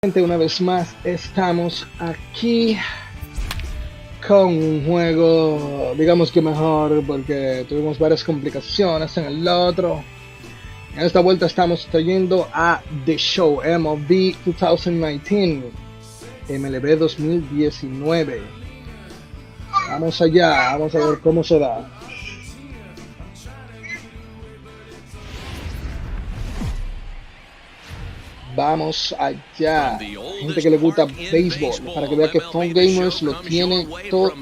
Una vez más estamos aquí con un juego, digamos que mejor, porque tuvimos varias complicaciones en el otro. En esta vuelta estamos trayendo a The Show MLB 2019, MLB 2019. Vamos allá, vamos a ver cómo se da. Vamos allá, gente que le gusta béisbol, para que vea que Phone Gamers lo tiene todo.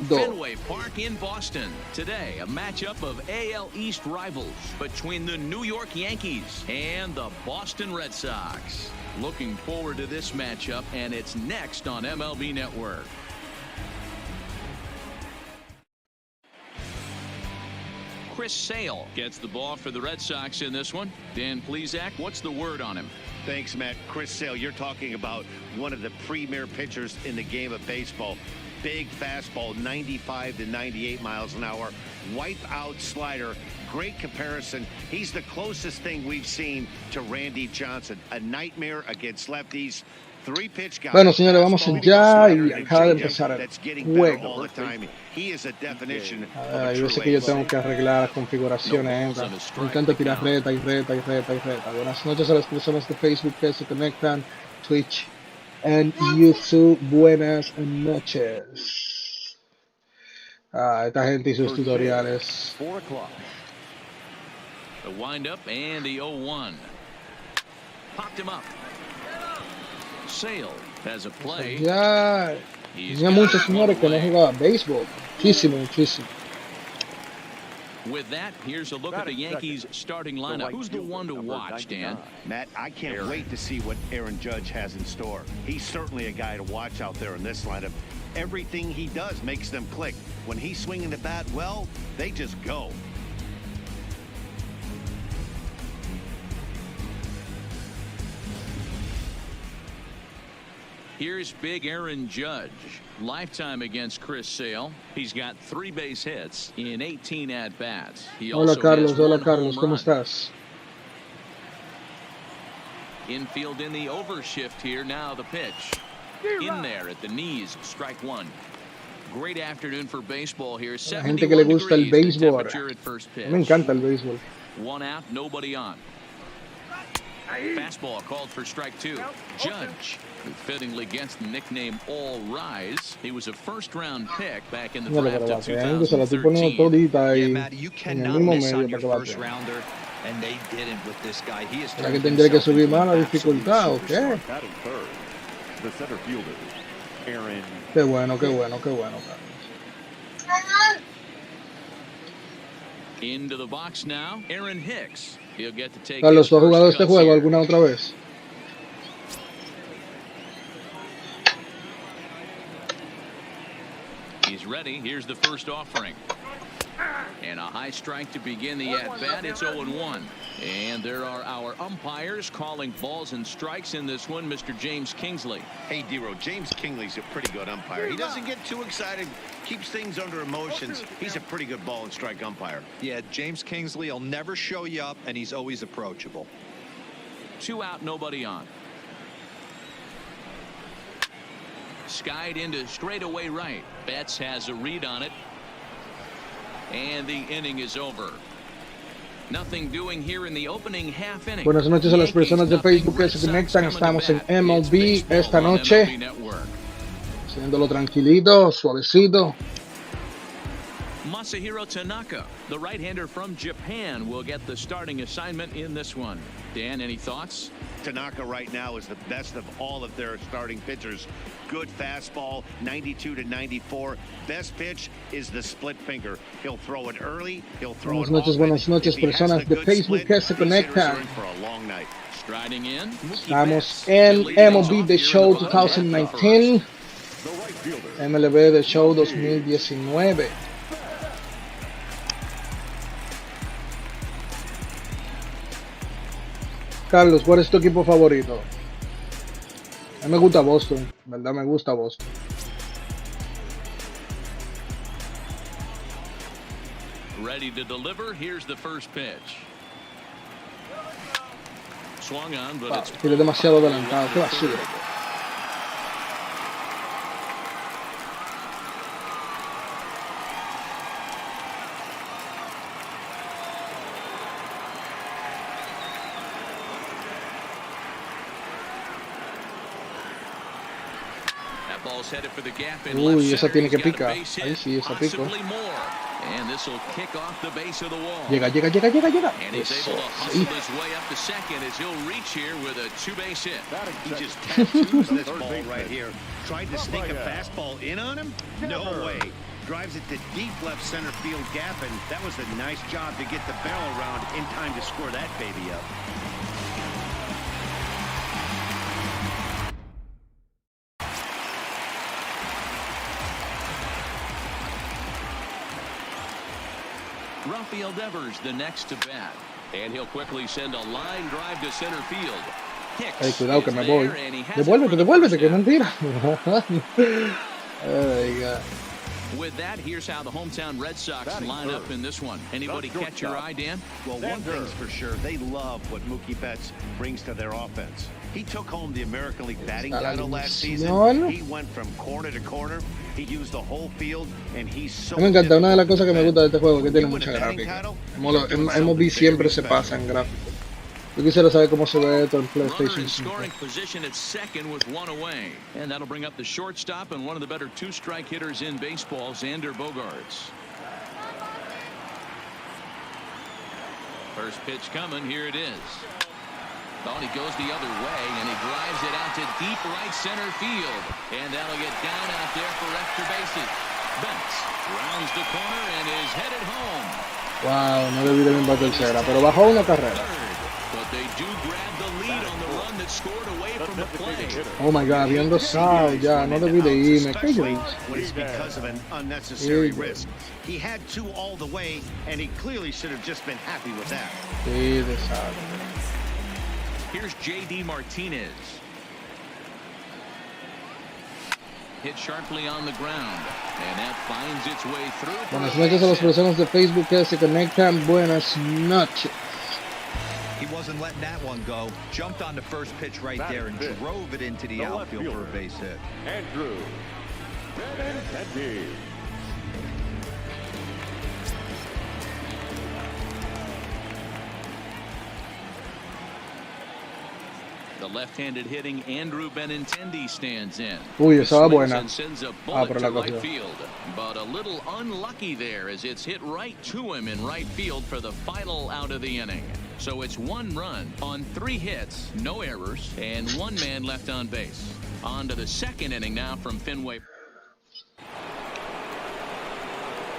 Today, a matchup of AL East rivals between the New York Yankees and the Boston Red Sox. Looking forward to this matchup, and it's next on MLB Network. Chris Sale gets the ball for the Red Sox in this one. Dan Plesac, what's the word on him? Thanks, Matt. Chris Sale, you're talking about one of the premier pitchers in the game of baseball. Big fastball, 95 to 98 miles an hour. Wipe out slider. Great comparison. He's the closest thing we've seen to Randy Johnson. A nightmare against lefties. Bueno, señores, vamos allá y acaba de empezar el juego. Yo sé que yo tengo que arreglar las configuraciones. Intento tirar reta y reta y reta y reta. Buenas noches a las personas de Facebook que se conectan, Twitch and YouTube. Buenas noches. Esta gente y sus tutoriales. 4 o'clock. The windup and the 0-1. Popped him up. Sale has a play. Ya tenía muchos señores que no jugaban béisbol. Muchísimo. With that, here's a look at the Yankees starting lineup. Who's the one to watch, Dan? Matt, I can't wait to see what Aaron Judge has in store. He's certainly a guy to watch out there in this lineup. Everything he does makes them click. When he's swinging the bat, well, they just go. Here's big Aaron Judge. Lifetime against Chris Sale. He's got 3 base hits in 18 at-bats. Hola Carlos, ¿cómo estás? Infield in the overshift here. Now the pitch. In there at the knees. Strike 1. Great afternoon for baseball here. La gente que le gusta el béisbol. Me encanta el béisbol. 1 out, nobody on. Fastball called for strike 2. Judge, who fittingly gets the nickname All Rise. He was a first-round pick back in the draft of 2013. Yeah, Matt, you cannot miss on your first rounder, and they didn't with this guy. He is ¿Será que tendré que subir más la dificultad o qué? The center fielder, Aaron. Qué bueno, Carlos. Into the box now, Aaron Hicks. He'll get to take Carlos, ¿tú has jugado este juego alguna otra vez? He's ready. Here's the first offering. And a high strike to begin the at-bat. It's 0-1. And there are our umpires calling balls and strikes in this one, Mr. James Kingsley. Hey, D-Row, James Kingsley's a pretty good umpire. He doesn't get too excited, keeps things under emotions. He's a pretty good ball and strike umpire. Yeah, James Kingsley will never show you up, and he's always approachable. 2 out, nobody on. Skied into straightaway right. Betts has a read on it. And the inning is over. Nothing doing here in the opening half inning. Buenas noches a las personas de Facebook que se conectan. Estamos en MLB esta noche. Haciéndolo tranquilito, suavecito. Masahiro Tanaka, the right-hander from Japan, will get the starting assignment in this one. Dan, any thoughts? Tanaka right now is the best of all of their starting pitchers. Good fastball, 92 to 94. Best pitch is the split finger. He'll throw it early. He'll throw it often. Buenas noches, personas de Facebook que se conectan. Estamos en MLB The Show 2019. MLB The Show 2019. Carlos, ¿cuál es tu equipo favorito? A mí me gusta Boston, ¿verdad? Me gusta Boston. Ready to deliver. Here's the first pitch. Swung on, but it's demasiado adelantado. Qué basura. That ball's headed for the gap in Uy, left esa center. tiene que He's got a picar. base Ahí hit, sí, esa pico. possibly more. And this will kick off the base of the wall. Llega, llega, llega, llega, llega. And he's Eso, able to hustle sí. his way up to second as he'll reach here with a two-base hit. He just tattoos this ball right here. Tried to sneak a fastball in on him? No way. Drives it to deep left center field gap, and that was a nice job to get the barrel around in time to score that baby up. Rafael Devers, the next to bat. And he'll quickly send a line drive to center field. Ay, cuidado que me voy. Devuélvete, devuélvete, que mentira. Ay, God. With that, here's how the hometown Red Sox line up in this one. Anybody catch your eye, Dan? Well, one thing's for sure, they love what Mookie Betts brings to their offense. He took home the American League batting title last season. He went from corner to corner. He used the whole field, and he's so. Me encanta, una de las cosas que me gusta de este juego, que tiene mucha gráfica. MLB siempre se pasa en gráfico. Yo quisiera saber cómo se ve esto en PlayStation 5. Scoring position at second with one away. And that'll bring up the shortstop and one of the better two-strike hitters in baseball, Xander Bogaerts. First pitch coming, here it is. Thought he goes the other way, and he drives it out to deep right center field. And that'll get down out there for extra bases. Betts rounds the corner and is headed home. Wow, no debí de ir para tercera, pero bajó una carrera. But they do grab the lead on the run that scored away from the play. Oh my God, viendo Sao, ya, no debí de irme. ¿Qué yo hice? When it's because of an unnecessary risk. He had two all the way, and he clearly should have just been happy with that. Sí, desastre. Here's J.D. Martinez. Hit sharply on the ground, and that finds its way through. Buenas noches a las personas de Facebook que se conectan. Buenas noches. He wasn't letting that one go. Jumped on the first pitch right there and drove it into the outfield for a base hit. Andrew Benintendi. The left-handed hitting Andrew Benintendi stands in. Uy, esa va buena. And sends a bullet pero to la right cogió. field. But a little unlucky there as it's hit right to him in right field for the final out of the inning. So it's one run on 3 hits, no errors, and 1 man left on base. On to the second inning now from Fenway.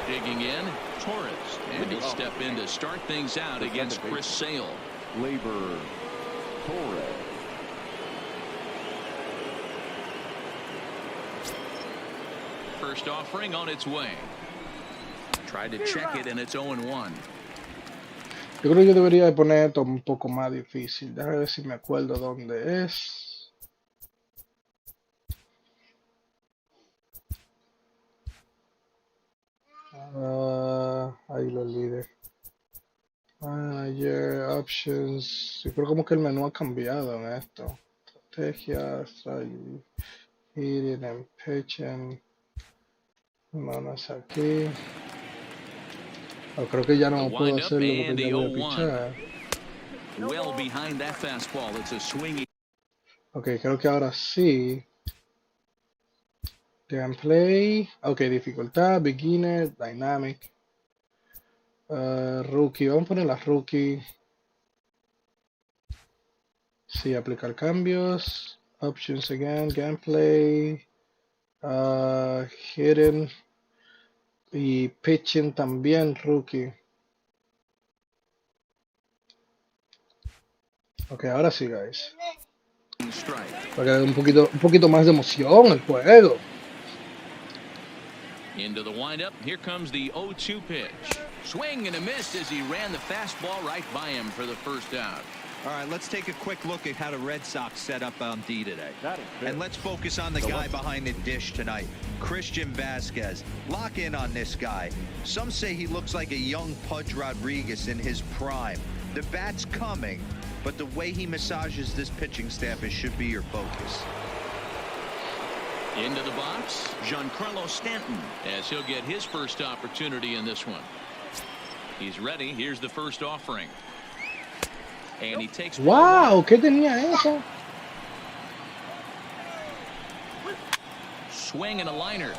Digging in, Torres. And he'll step in to start things out against Chris Sale. Labor Torres. First offering on its way. Tried to check it, and it's 0-1. Yo creo que yo debería de poner esto un poco más difícil. Déjame ver si me acuerdo dónde es. Ahí lo olvidé. Manager, options. Yo creo como que el menú ha cambiado en esto. Estrategia, hitting and pitching. Vamos aquí. Creo que ya no puedo hacerlo porque ya voy a pichar. Well behind that fastball, it's a swinging. Ok, creo que ahora sí. Gameplay. Ok, dificultad, beginner, dynamic. Rookie, vamos a poner la rookie. Sí, aplicar cambios. Options again, gameplay. Hidden. Y pitching también, rookie. Ok, ahora sí, guys. Para que haya un poquito más de emoción el juego. Into the windup, here comes the 0-2 pitch. Swing and a miss as he ran the fastball right by him for the first out. All right, let's take a quick look at how the Red Sox set up on D today. And let's focus on the guy behind the dish tonight, Christian Vasquez. Lock in on this guy. Some say he looks like a young Pudge Rodriguez in his prime. The bat's coming, but the way he massages this pitching staff, it should be your focus. Into the box, Giancarlo Stanton, as he'll get his first opportunity in this one. He's ready. Here's the first offering. And he takes. Wow, ¿qué tenía eso? swing and a liner.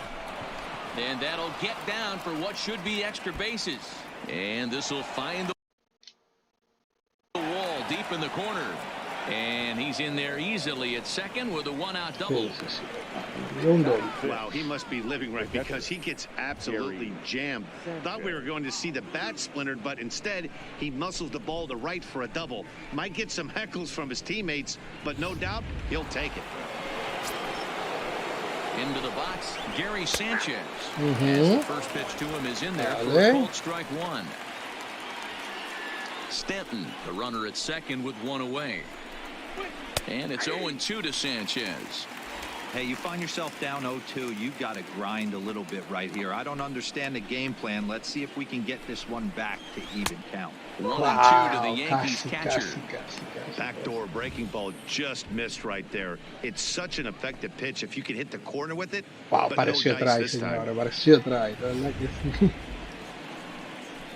And that'll get down for what should be extra bases. And this will find the wall deep in the corner. And he's in there easily at second with a one-out double. Wow, he must be living right because he gets absolutely jammed. Thought we were going to see the bat splintered, but instead he muscles the ball to right for a double. Might get some heckles from his teammates, but no doubt he'll take it. Into the box, Gary Sanchez. As the first pitch to him is in there for a called strike one. Stanton, the runner at second with one away. And it's 0-2 to Sanchez. Hey, you find yourself down 0-2, you've got to grind a little bit right here. I don't understand the game plan. Let's see if we can get this one back to even count. 1-2 to the Yankees catcher. Backdoor breaking ball just missed right there. It's such an effective pitch if you can hit the corner with it. Wow, but pareció no dice try, this time. señores, pareció try.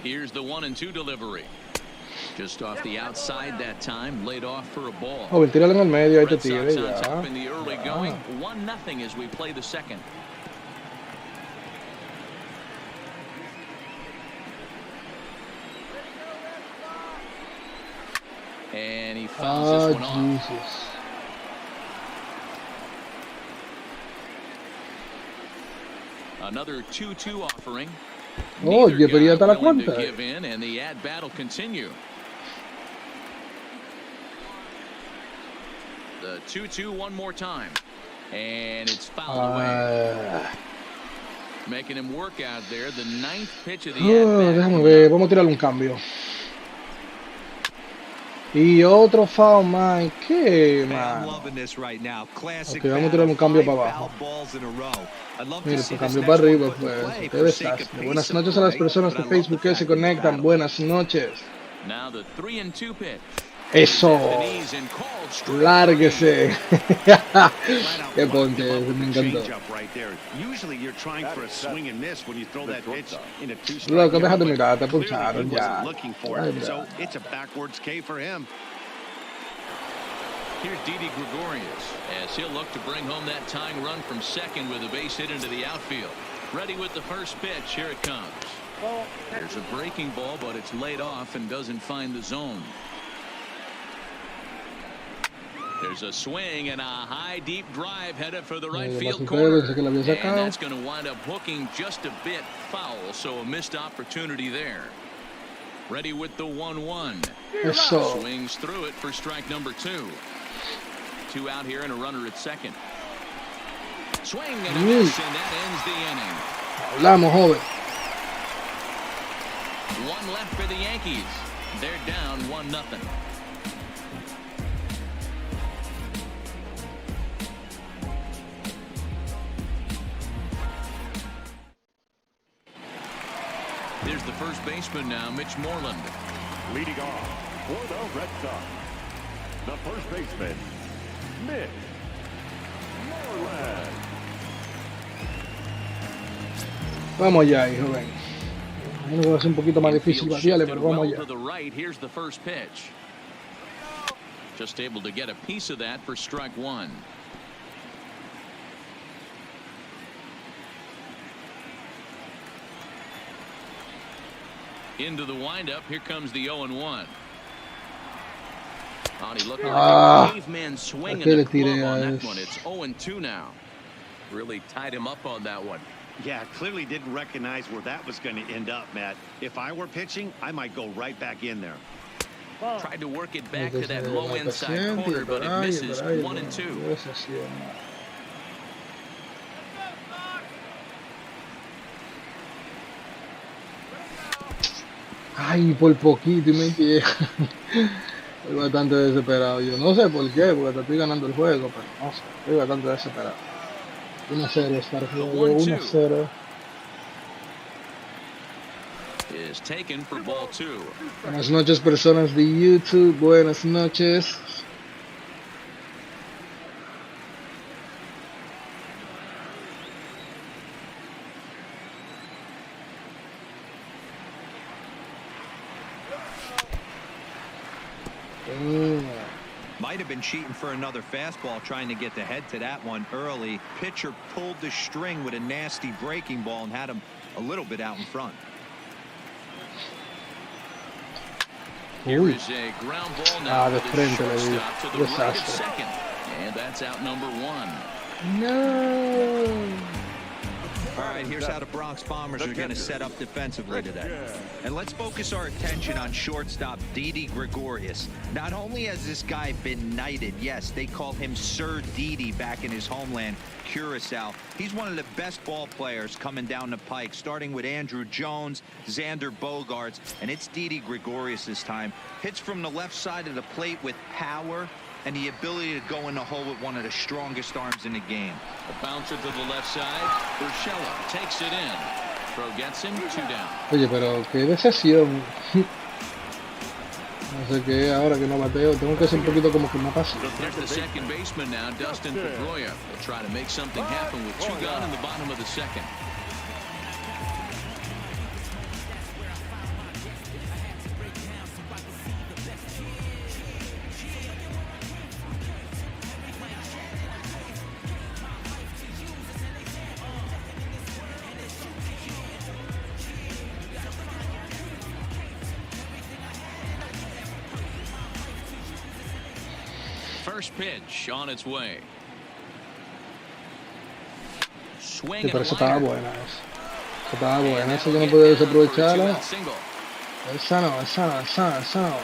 Here's the 1-2 delivery. Just off the outside that time, laid off for a ball. Oh, tíralo en el medio, ahí te Red tire Sox on ya. top in the early going, 1-0 as we play the second. And he fouls this one off. Jesus. Another 2-2 offering. Oye, Neither pero ya guy está la willing to cuenta. give in, and the at-bat will continue. The 2-2 one more time. And it's fouled away. Making him work out there. The 9th pitch of the at-bat. Déjame ver, vamos a tirarle un cambio. Y otro foul, man. ¿Qué, I'm man? loving this right now. Classic Ok, vamos a tirar un cambio para foul abajo. balls in a row. I'd love to Mire, see pues this cambio next para one arriba, put to pues. play Qué for sake of desastre. pace Buenas of noches a las play, personas but de I love Facebook the que se fact that he's conectan. battling. Buenas noches. Now the 3-2 pitch. Eso. Knees and called strike. Lárguese. Qué ponte, me encantó. Right there. Usually you're trying for a swing and miss when you throw that pitch in a two-strike. Loco, déjate zone, mirar, te but clearly puncharon he ya. wasn't looking for Ay, it, bra. so it's a backwards K for him. Here's Didi Gregorius as he'll look to bring home that tying run from second with a base hit into the outfield. Ready with the first pitch. Here it comes. There's a breaking ball, but it's laid off and doesn't find the zone. There's a swing and a high deep drive headed for the right field corner. And that's going to wind up hooking just a bit foul, so a missed opportunity there. Ready with the 1-1. Eso. Swings through it for strike number 2. 2 out here and a runner at second. Swing and a miss, and that ends the inning. Hablamos, joven. 1 left for the Yankees. They're down 1-0. Here's the first baseman now, Mitch Moreland. Leading off for the Red Sox, the first baseman, Mitch Moreland. Vamos allá, hijo, ven. Bueno, va a ser un poquito más difícil batearle, pero vamos allá. To the right, here's the first pitch. Just able to get a piece of that for strike 1. Into the windup. Here comes the 0-1. He looked like a caveman swinging the glove on that one. It's 0-2 now. Really tied him up on that one. Yeah, clearly didn't recognize where that was going to end up, Matt. If I were pitching, I might go right back in there. Tried to work it back to that low inside corner, but it misses. 1-2. Ay, por poquito y me llega. Estoy bastante desesperado. Yo no sé por qué, porque te estoy ganando el juego, pero no sé. Estoy bastante desesperado. 1-0 está el juego, 1-0. Is taken for ball 2. Buenas noches, personas de YouTube. Buenas noches. Might have been cheating for another fastball, trying to get the head to that one early. Pitcher pulled the string with a nasty breaking ball and had him a little bit out in front. Here is a ground ball now de with a frente le di. shortstop to the right of Desastre. second. And that's out number one. No. All right, here's how the Bronx Bombers are going to set up defensively today. And let's focus our attention on shortstop Didi Gregorius. Not only has this guy been knighted, yes, they call him Sir Didi back in his homeland, Curacao. He's one of the best ball players coming down the pike, starting with Andrew Jones, Xander Bogaerts, and it's Didi Gregorius this time. Hits from the left side of the plate with power and the ability to go in the hole with one of the strongest arms in the game. A bouncer to the left side. Urshela takes it in. Throw gets him, 2 down. Oye, pero qué decepción. No sé qué, ahora que no bateo, tengo que ser un poquito como que más pasivo. There's the second baseman now, Dustin Pedroia. Will try to make something happen with 2 gone in the bottom of the second. First pitch on its way. Swing Sí, pero and esa a estaba liner. buena esa. Esa estaba And buena, esa that'll yo no get podía down for a desaprovecharla. 2-out single. Esa no, esa no, esa no, esa no.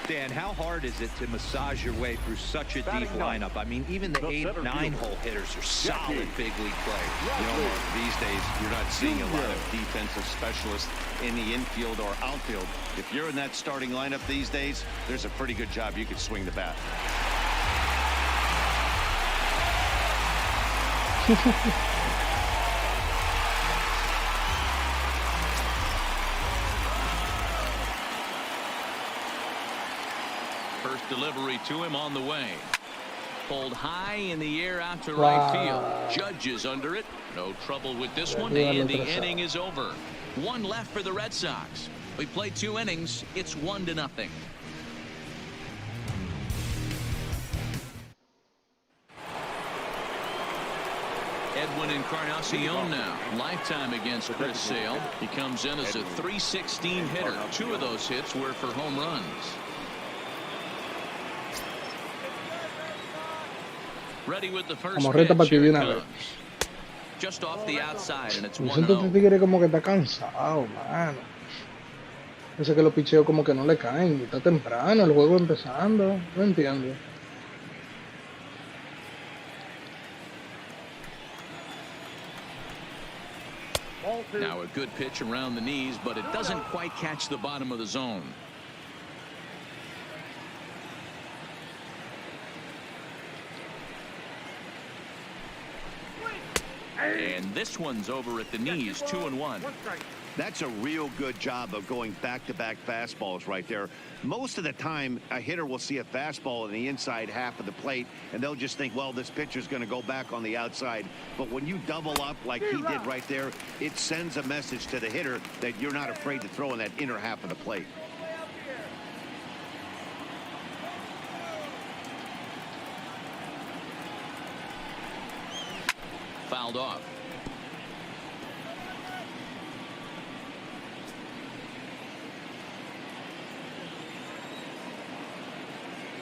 Dan, how hard is it to massage your way through such a deep lineup? I mean, even the 8, 9-hole hitters are solid big league players. You know, Mark, these days you're not seeing a lot of defensive specialists in the infield or outfield. If you're in that starting lineup these days, there's a pretty good job you could swing the bat. First delivery to him on the way. Pulled high in the air out to right field. Judges under it. No trouble with this one, and the inning is over. 1 left for the Red Sox. We played 2 innings. It's 1-0. Edwin Encarnacion now. Lifetime against Chris Sale. He comes in as a .316 hitter. 2 of those hits were for home runs. Ready with the first Vamos, pitch. reta para ti de Here it una vez. comes. Just off the outside, and it's Me siento este 1-0. tigre como que está cansado, mano. Parece que los picheos como que no le caen. Está temprano, el juego empezando. No entiendo. Now a good pitch around the knees, but it doesn't quite catch the bottom of the zone. And this one's over at the knees, 2-1. That's a real good job of going back-to-back fastballs right there. Most of the time, a hitter will see a fastball in the inside half of the plate, and they'll just think, well, this pitcher's going to go back on the outside. But when you double up like he did right there, it sends a message to the hitter that you're not afraid to throw in that inner half of the plate. Fouled off.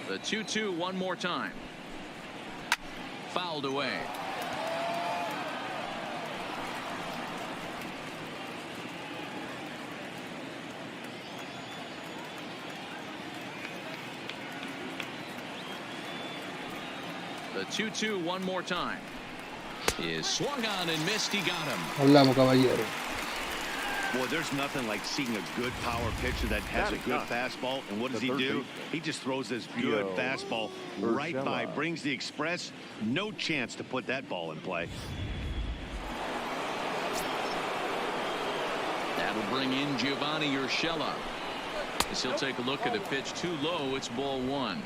The 2-2 one more time. Fouled away. The 2-2 one more time. Is swung on and missed. He got him. Hablamos, caballero. Boy, there's nothing like seeing a good power pitcher that has a good fastball. And what does he do? He just throws this good fastball right by, brings the express. No chance to put that ball in play. That'll bring in Giovanni Urshela. As he'll take a look at the pitch too low. It's ball 1.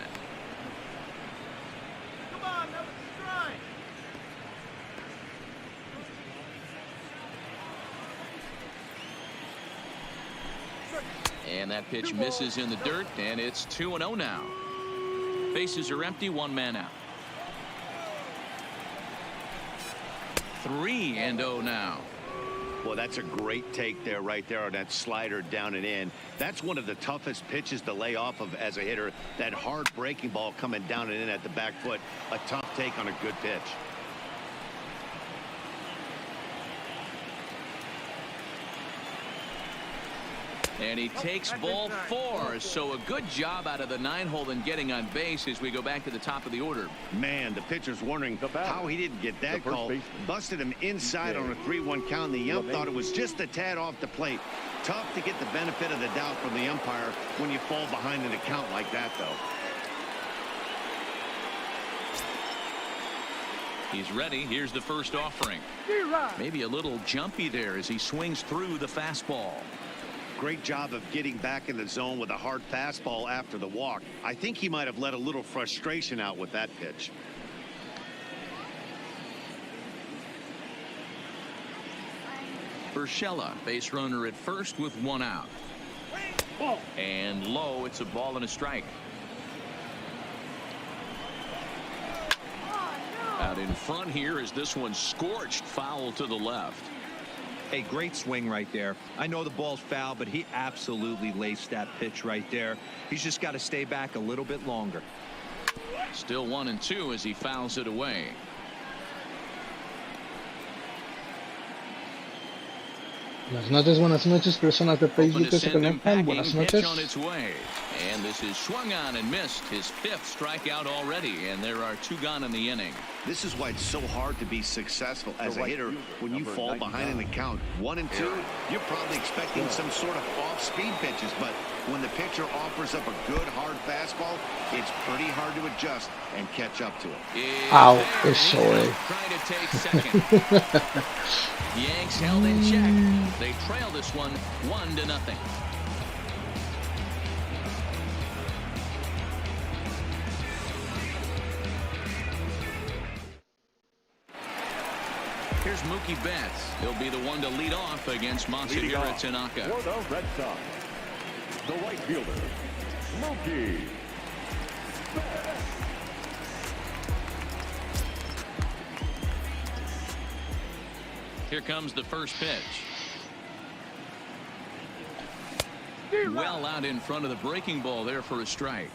And that pitch misses in the dirt, and it's 2-0 now. Bases are empty, one man out. 3-0 now. Well, that's a great take there, right there on that slider down and in. That's one of the toughest pitches to lay off of as a hitter. That hard breaking ball coming down and in at the back foot. A tough take on a good pitch. And he takes ball 4. So a good job out of the 9-hole in getting on base as we go back to the top of the order. Man, the pitcher's wondering how he didn't get that call. Busted him inside on a 3-1 count. The ump thought it was just a tad off the plate. Tough to get the benefit of the doubt from the umpire when you fall behind in a count like that, though. He's ready. Here's the first offering. Maybe a little jumpy there as he swings through the fastball. Great job of getting back in the zone with a hard fastball after the walk. I think he might have let a little frustration out with that pitch. Urshela, base runner at first with 1 out. And low, it's a ball and a strike. Out in front here is this one scorched foul to the left. A great swing right there. I know the ball's foul, but he absolutely laced that pitch right there. He's just got to stay back a little bit longer. Still 1-2 as he fouls it away. Buenas noches, personas de Facebook que se conectan. Buenas noches. On its way. And this is swung on and missed. His 5th strikeout already, and there are 2 gone in the inning. This is why it's so hard to be successful as a hitter when you fall behind in the count. 1 and 2, you're probably expecting some sort of off-speed pitches, but when the pitcher offers up a good hard fastball, it's pretty hard to adjust and catch up to it. Ow, eso Trying to take second. Yanks held in check. They trail this one 1-0. Here's Mookie Betts. He'll be the one to lead off against Masahiro Tanaka. For the Red Sox, the right fielder, Mookie Betts. Here comes the first pitch. Well out in front of the breaking ball there for a strike.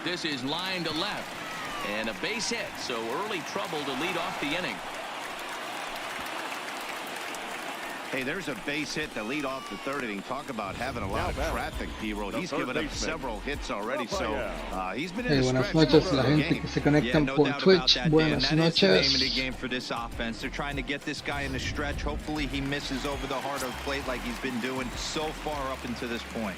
This is line to left. And a base hit, so early trouble to lead off the inning. Hey, there's a base hit to lead off the 3rd inning. Talk about having a lot of traffic, D-Roll. He's given up several hits already, so he's been in buenas noches a la gente que se conectan por Twitch. Buenas noches. Name of the game for this offense. They're trying to get this guy in the stretch. Hopefully he misses over the heart of the plate like he's been doing so far up until this point.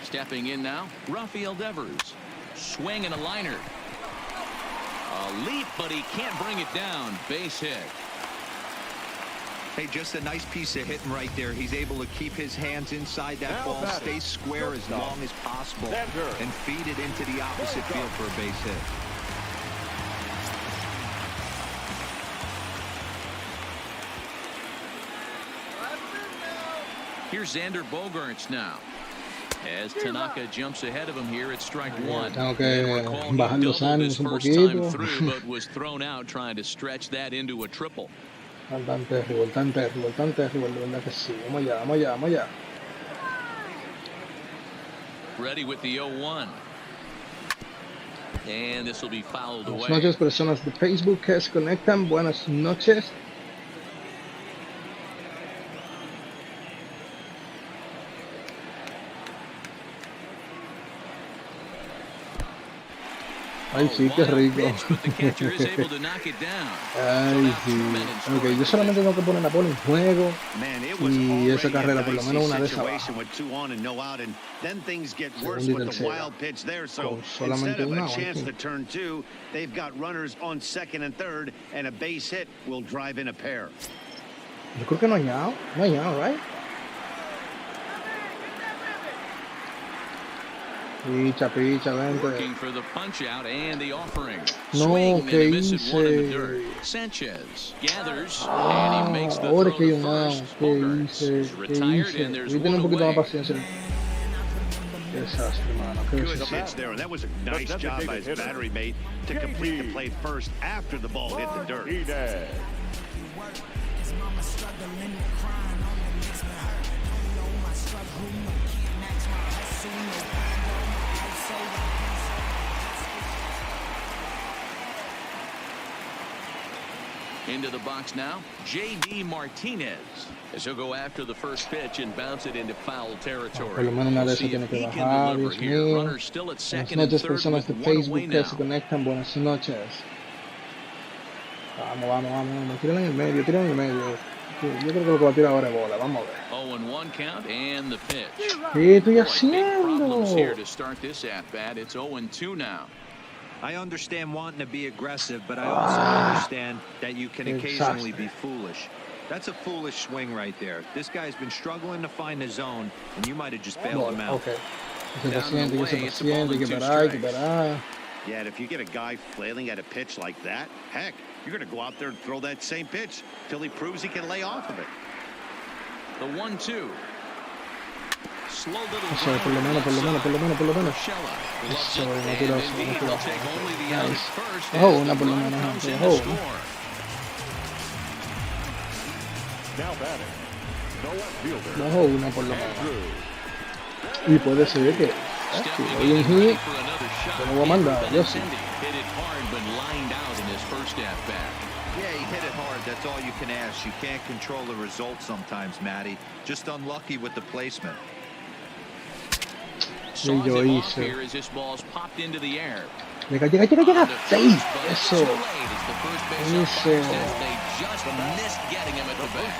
Stepping in now, Rafael Devers. Swing and a liner. A leap, but he can't bring it down. Base hit. Hey, just a nice piece of hitting right there. He's able to keep his hands inside that ball, stay square as long as possible, and feed it into the opposite field for a base hit. Here's Xander Bogaerts now. As Tanaka jumps ahead of him here at strike 1. Tengo que bajar los ánimos un poquito. Through, but was thrown out trying to stretch that into a triple. Bastante arriba, de verdad que sí. Vamos allá. Ready with the 0-1. And this will be fouled away. Buenas noches, personas de Facebook que se conectan. Buenas noches. Ay, sí, qué rico. Ay, sí. Ok, yo solamente tengo que poner la bola en juego y esa carrera, por lo menos una de esas baja. Con solamente una out. They've got runners on 2nd and 3rd, and a base hit will drive in a pair. Yo creo que no hay out, right? Picha, picha, vente. Working for the punch out and the offering. No, Swing and ¿qué a miss at one in the dirt. hice? Sanchez gathers and he makes the Ahora throw que hay to un first. out. ¿Qué Bogarts hice? is ¿Qué retired hice? and there's Voy a tener one un poquito más away. paciencia. Qué desastre, mano. Qué Good desastre. pitch there, and that was a nice job by his battery mate to complete the play first after the ball hit the dirt. Martinez. Into the box now, J.D. Martinez, as he'll go after the first pitch and bounce it into foul territory. Por lo menos una de We'll esas see tiene if que he bajar, can deliver Dios here. mío. Runner still at Buenas second and noches, third personas de with one away Facebook que now. se conectan. Buenas noches. Vamos, vamos, vamos. Tírala en el medio, tírala en el medio. Yo creo que lo que va a tirar ahora es bola. Vamos a ver. 0-1 count and the pitch. ¿Qué estoy Boy, big problems here haciendo? to start this at-bat. It's 0-2 now. I understand wanting to be aggressive, but I also understand that you can occasionally be foolish. That's a foolish swing right there. This guy's been struggling to find the zone, and you might have just bailed him out. Okay. Que se Down paciente, and que se away, it's a ball paciente, and que two verá, que strikes. verá. Yeah, and if you get a guy flailing at a pitch like that, heck, you're going to go out there and throw that same pitch till he proves he can lay off of it. The 1-2. Slow little Eso, por lo menos, por lo menos, por lo menos, por lo menos. Eso, Eso, mentiroso, mentiroso. Nice. Nice. Bajó una por lo menos, gente, bajó una. Now batting. The left fielder. Bajó una por lo menos. Y puede ser que si doy un hit, te lo voy a mandar, yo sí. Hit it hard, but lined out in his first at-bat. Yeah, he hit it hard. That's all you can ask. You can't control the result sometimes, Matty. Just unlucky with the placement. Saws yo him off hice. here as this ball's popped into the air. Llega, llega, llega, llega. ¡Seis! Eso. Eso.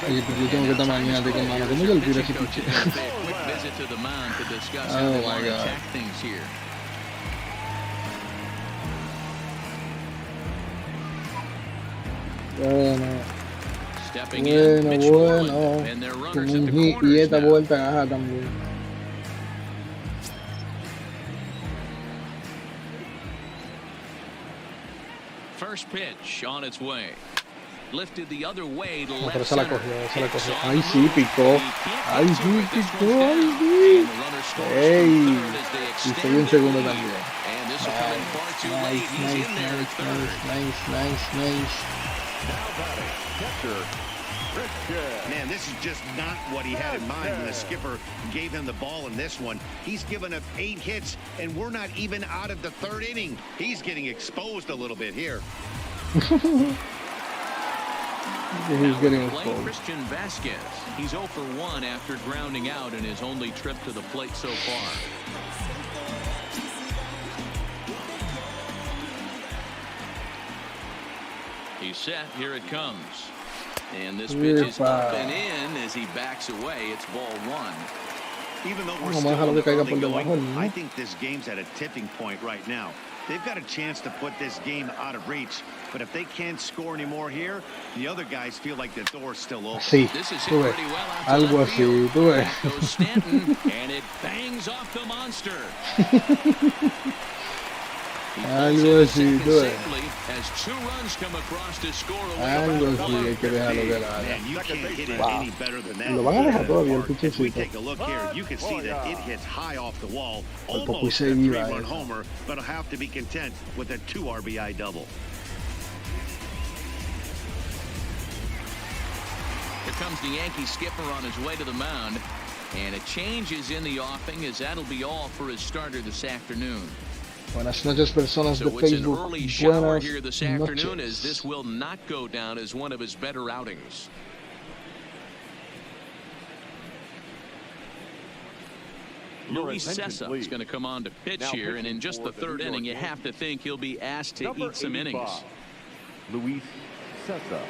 Oye, pero yo tengo que estar mañana, que mano, ¿cómo yo olvido ese piche? Oh my God. Bueno, bueno. Con un hit y esta vuelta, ajá, también. First pitch on its way. Lifted the other way to No, left pero se la center. cogió, se la cogió. It's on Ay, the sí, move. picó. He can't Ay, get sí, to it. This picó, one's ay, down. sí. And the runner scores from Ey. third as they Y extend seguí un the segundo lead. también. And this will come in far too late. Nice, He's nice, in there at third. nice, nice, nice. Now batting. Catcher. Christian. Man, this is just not what he had in mind when the skipper gave him the ball in this one. He's given up 8 hits, and we're not even out of the third inning. He's getting exposed a little bit here. He's getting Playing exposed. Christian Vasquez. He's 0 for 1 after grounding out in his only trip to the plate so far. He's set. Here it comes. And this pitch is up and in as he backs away. It's ball 1. Even though we're Vamos a still dejarlo in que the caiga early por debajo, going, ¿no? I think this game's at a tipping point right now. They've got a chance to put this game out of reach, but if they can't score anymore here, the other guys feel like the door's still open. Sí, This is tú hit ves. pretty well out to Algo left así, field. tú ves. Back goes Stanton, and it bangs off the monster. He pulls Algo in así, second tú ves. safely as 2 runs come across to score a Algo lead. así, hay que dejarlo que la haga. Man, you can't hit it Wow. any better than that. Lo van a dejar todavía el As we pichecito. take a look here, you can see that it hits high off the wall, Por poco y almost se a iba 3-run eso. homer, but will have to be content with a 2 RBI double. Here comes the Yankee skipper on his way to the mound. And a change is in the offing as that'll be all for his starter this afternoon. Buenas noches, personas de So it's an Facebook. early shower Buenas here this afternoon as noches. this will not go down as one of his better outings. Your Luis attention, Sessa is please. going to come on to pitch Now here, and in pitching just for the the third New York inning, you have to think he'll be asked to Number eat some 85, innings. Luis Sessa.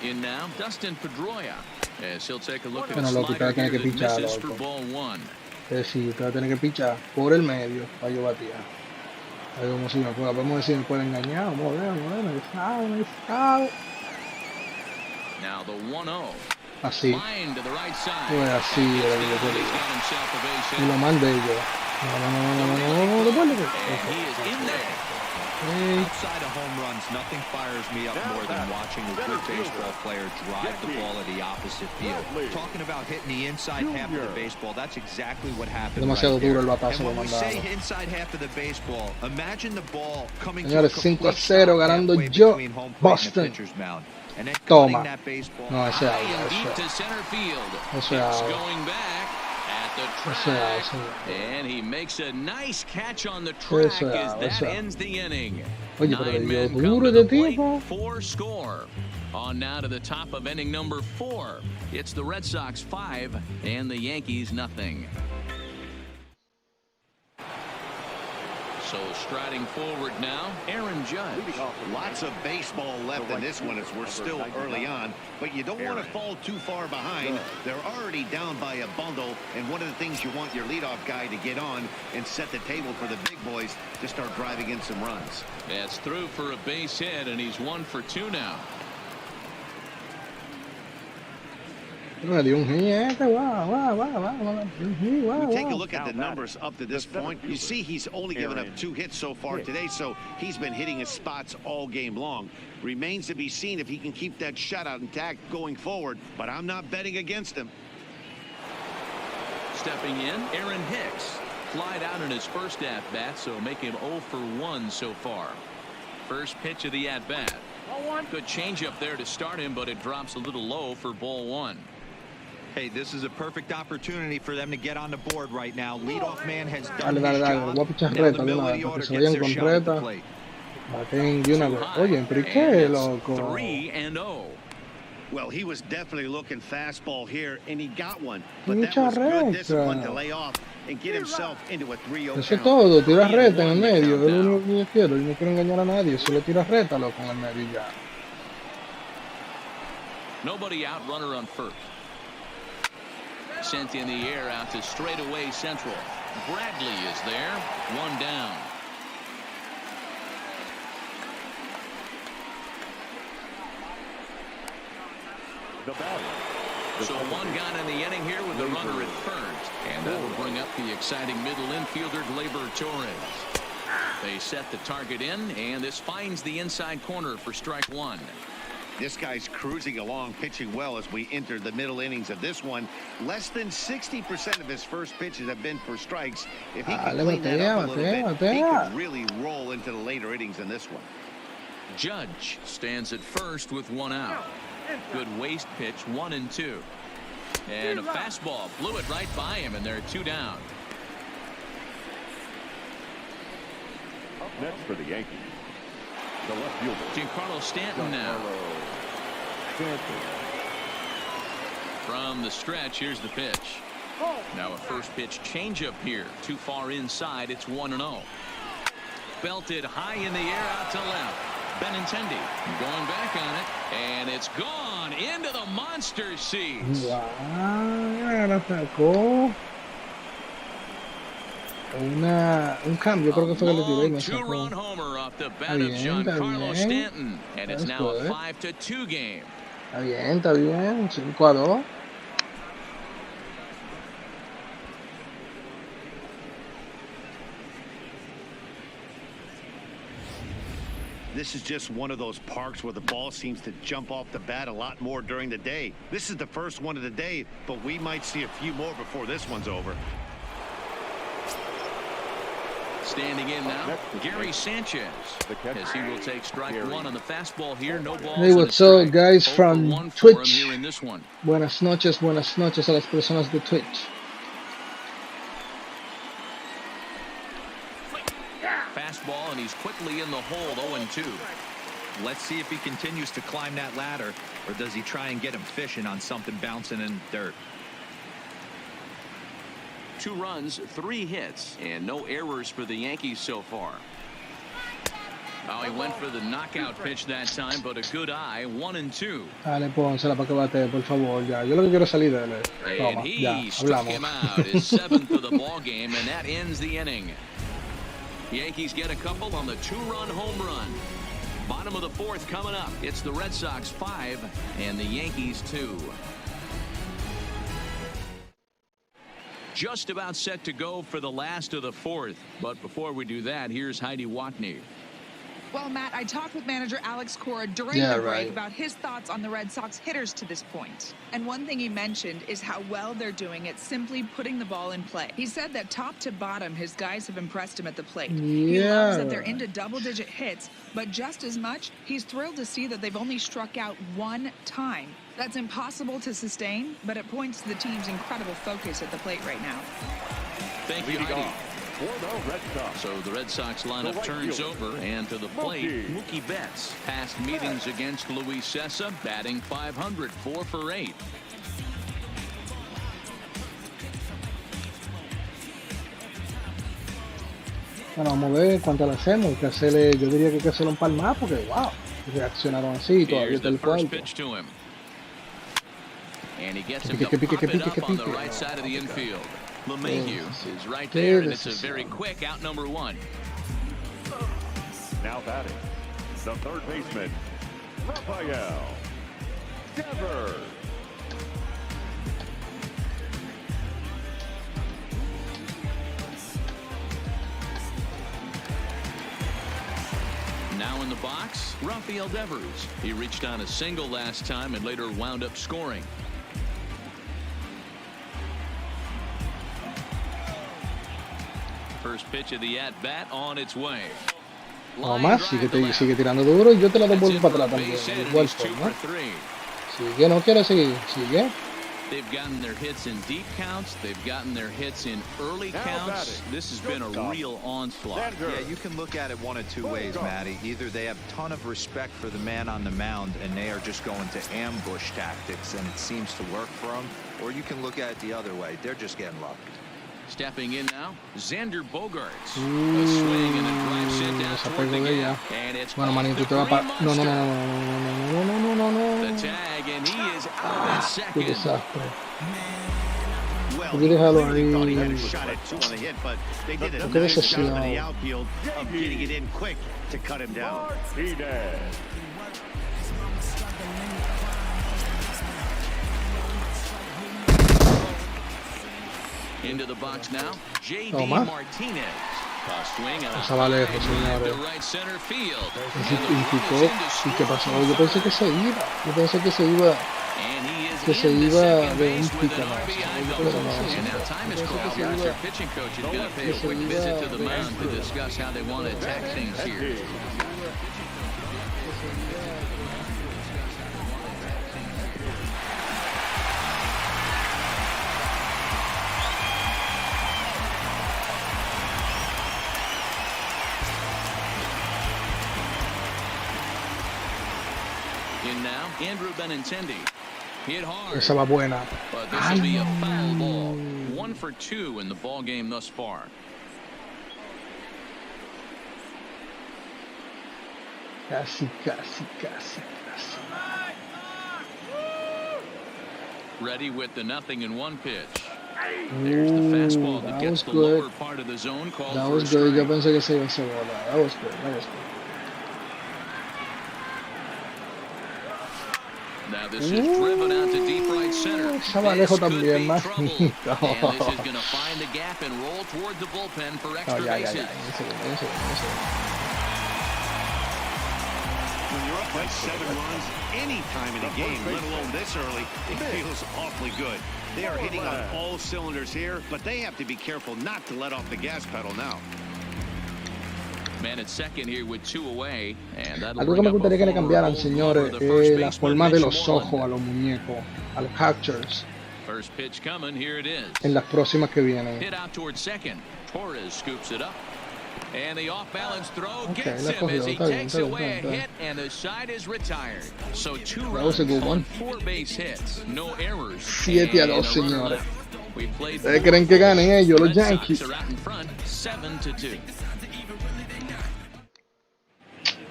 In now, Dustin Pedroia, as he'll take a look at Bueno, the lo que slider tiene here que that pichar, misses for loco. ball 1. Es decir, te va a tener que pichar por el medio para yo batear. A ver cómo si me puede. Vamos a ver si me puede engañar. Vamos a ver, me sabe. Now the 1-0. Así. Line to the right side. Pues así era lo que He's quería. got himself a base Y hit. lo mandé yo. No, devuélvete. And he is in there. Outside of home runs, nothing fires me up more than watching a good baseball player drive the ball at the opposite field. Talking about hitting the inside half of the baseball, that's exactly what happened Demasiado right there. duro el batazo And que when we say mandaron. inside half of the baseball, imagine the ball coming Señores, to a complete 5-0 stop ganando halfway yo, between home plate and Boston. the pitcher's mound. And then Toma. cutting that baseball. No, ese High agua, and deep eso. to center field. Eso It's agua. going back at the Eso track. eso. And he makes a nice catch on the track Eso as that eso. ends the inning. Oye, pero le 9 dio men come duro to the de plate, tipo. 4 score. On now to the top of inning number 4. It's the Red Sox 5 and the Yankees nothing. So striding forward now, Aaron Judge. Lots of baseball left in this one as we're still early on, but you don't want to fall too far behind. They're already down by a bundle, and one of the things you want your leadoff guy to get on and set the table for the big boys to start driving in some runs. That's through for a base hit, and he's 1 for 2 now. Me dio un hit, guau. We take a look at the numbers up to this point. You see he's only given up 2 hits so far today, so he's been hitting his spots all game long. Remains to be seen if he can keep that shutout intact going forward, but I'm not betting against him. Stepping in, Aaron Hicks. Flied out in his first at-bat, so make him 0 for 1 so far. First pitch of the at-bat. Good changeup there to start him, but it drops a little low for ball 1. Hey, this is a perfect opportunity for them to get on the board right now. Leadoff man has done Dale, his dale. job. Voy a pichar Now reta the de middle una of vez, the para que order se gets vayan their con shot at the reta. plate. Baten de una Too vez. high, Oye, pero ¿y and qué, it's loco? 3-0. Well, he was definitely looking fastball here, and he got one. But that Mucha was good discipline recta. to lay off and get himself into a 3-0 Eso es count. todo, tira reta en el 3-1 medio, the es lo count único que yo quiero. Yo no quiero engañar a nadie, solo tira reta, loco, en el medio y ya. Nobody out, runner on first. Sent in the air out to straightaway central. Bradley is there, 1 down. The batter. So 1 gone in the inning here with the runner at first. And that will bring up the exciting middle infielder, Gleyber Torres. They set the target in, and this finds the inside corner for strike 1. This guy's cruising along, pitching well as we enter the middle innings of this one. Less than 60% of his first pitches have been for strikes. If he can clean that up a little bit, he could really roll into the later innings in this one. Judge stands at first with 1 out. Good waste pitch, 1 and 2. And a fastball blew it right by him, and there are 2 down. Up next for the Yankees, the left fielder. Giancarlo Stanton now. From the stretch, here's the pitch. Now a first pitch changeup here. Too far inside, it's 1-0. Belted high in the air out to left. Benintendi going back on it, and it's gone into the monster seats. Wow, la sacó. Un cambio, creo que fue que le tiré y me sacó. Two-run homer off the bat of Está Giancarlo bien. Stanton, and it's now a Eso es. 5-2 game. Está bien, 5-2. This is just one of those parks where the ball seems to jump off the bat a lot more during the day. This is the first one of the day, but we might see a few more before this one's over. Standing in now, Gary Sanchez, as he will take strike 1 on the fastball here. No balls. Hey, what's up, guys, 0 for from 1 for him Twitch? here in this one. Buenas noches a las personas de Twitch. Fastball, and he's quickly in the hole, 0-2. Let's see if he continues to climb that ladder, or does he try and get him fishing on something bouncing in dirt. 2 runs, 3 hits, and no errors for the Yankees so far. Oh, he went for the knockout pitch that time, but a good eye, 1-2. Dale, pónsela para que bate, por favor, ya. Yo lo que quiero es salir de él. And Toma, ya, he struck hablamos. him out, his 7th of the ball game, and that ends the inning. Yankees get a couple on the 2-run home run. Bottom of the 4th coming up. It's the Red Sox 5 and the Yankees 2. Just about set to go for the last of the 4th. But before we do that, here's Heidi Watney. Well, Matt, I talked with manager Alex Cora during the break about his thoughts on the Red Sox hitters to this point. And one thing he mentioned is how well they're doing at simply putting the ball in play. He said that top to bottom, his guys have impressed him at the plate. He loves that they're into double-digit hits, but just as much, he's thrilled to see that they've only struck out 1 time. That's impossible to sustain, but it points to the team's incredible focus at the plate right now. Thank you, Heidi. So the Red Sox lineup turns over, and to the plate, Mookie Betts. Past meetings against Luis Cessa, batting .500, 4 for 8. Bueno, vamos a ver cuánto le hacemos. Que hacerle, yo diría que hay que hacerle un par más porque, wow, reaccionaron así, todavía está el cuarto. And he gets him to pop it up on the right side of the infield. LeMahieu is right there, and it's a very quick out number 1. Now batting, the third baseman, Rafael Devers. Now in the box, Rafael Devers. He reached on a single last time and later wound up scoring. First pitch of the at-bat on its way. No más, sigue tirando duro y yo te la devuelvo para atrás también. Igual forma. Sigue, no quiere seguir. Sigue. They've gotten their hits in deep counts. They've gotten their hits in early counts. This has been a real onslaught. Yeah, you can look at it one of two ways, Matty. Either they have a ton of respect for the man on the mound and they are just going to ambush tactics and it seems to work for them, or you can look at it the other way. They're just getting lucky. Stepping in now, Xander Bogaerts. A swing and a drive sent down toward the gap. And it's bueno, manito, te va para... No. The tag, and he is out at second. Qué desastre. Well, He thought he had a shot at 2 on the hit, but they did a nice job in the outfield of getting it in quick to cut him down. Into the box now, J.D. Martinez. A swing and a lejos, señores. Right center field. ¿Y qué pasó? Yo pensé que se iba. Que se iba de un pico más. And now time is called. Their pitching coach is going to pay a quick visit to the mound to discuss how they want to attack things here. In now, Andrew Benintendi. Hit hard. Esa va buena. But this will be a foul ball. 1 for 2 in the ball game thus far. Casi. Ready with the 0-1 pitch. There's the fastball that gets the lower part of the zone called That for was a good. Yo strike. pensé que se iba a hacer bola. That was good. Now this is driven out to deep right center. Estaba lejos también, más. And this is going to find the gap and roll toward the bullpen for extra bases. When you're up by 7 runs any time in a game, let alone this early, it feels awfully good. They are hitting on all cylinders here, but they have to be careful not to let off the gas pedal now. Man at second here with 2 away, and that'll Algo que me gustaría que le cambiaran, señores, es la forma de los ojos a los muñecos, a los catchers, First pitch coming, here it is. en las próximas que vienen. Hit out towards second. Torres scoops it up. And the off-balance throw gets la him as he cogió, takes está away a bien. hit, and the side is retired. So 2 That was runs a good on one. 4 base hits, no errors. 7-2, and a señores. runner left. We played ¿Ustedes creen que ganen ellos, los Red Sox Yankees? are out in front, 7-2.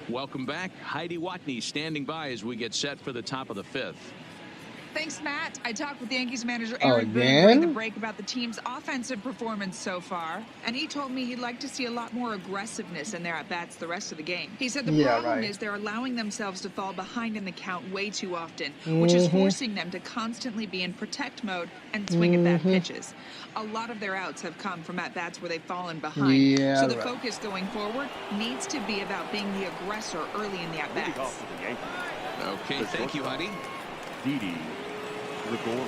Welcome back. Heidi Watney standing by as we get set for the top of the 5th. Thanks, Matt. I talked with Yankees manager Aaron Boone during the break about the team's offensive performance so far, and he told me he'd like to see a lot more aggressiveness in their at-bats the rest of the game. He said the problem is they're allowing themselves to fall behind in the count way too often, which is forcing them to constantly be in protect mode and swing at bad pitches. A lot of their outs have come from at-bats where they've fallen behind, so the focus going forward needs to be about being the aggressor early in the at-bats. Okay, thank you, Heidi. Didi Gregorius.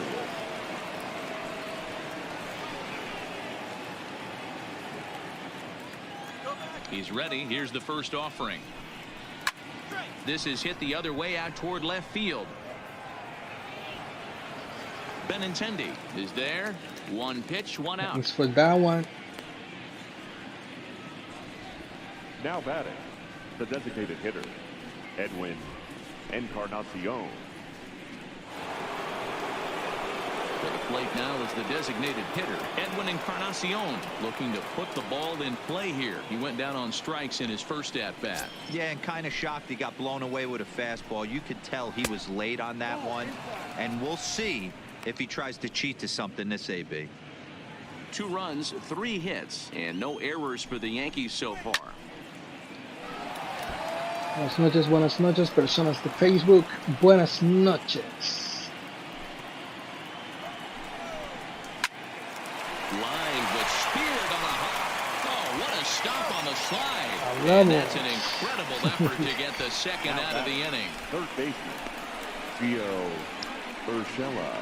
He's ready. Here's the first offering. This is hit the other way out toward left field. Benintendi is there. One pitch, one out. Thanks for that one. Now batting, the designated hitter, Edwin Encarnacion. To the plate now is the designated hitter, Edwin Encarnacion, looking to put the ball in play here. He went down on strikes in his first at-bat. Yeah, and kind of shocked he got blown away with a fastball. You could tell he was late on that one, and we'll see if he tries to cheat to something this AB. 2 runs, 3 hits, and no errors for the Yankees so far. Buenas noches, personas de Facebook. Buenas noches. Line, but speared on a hop. Oh, what a stop on the slide. And that's an incredible effort to get the second out of the inning. Third baseman, Gio Urshela.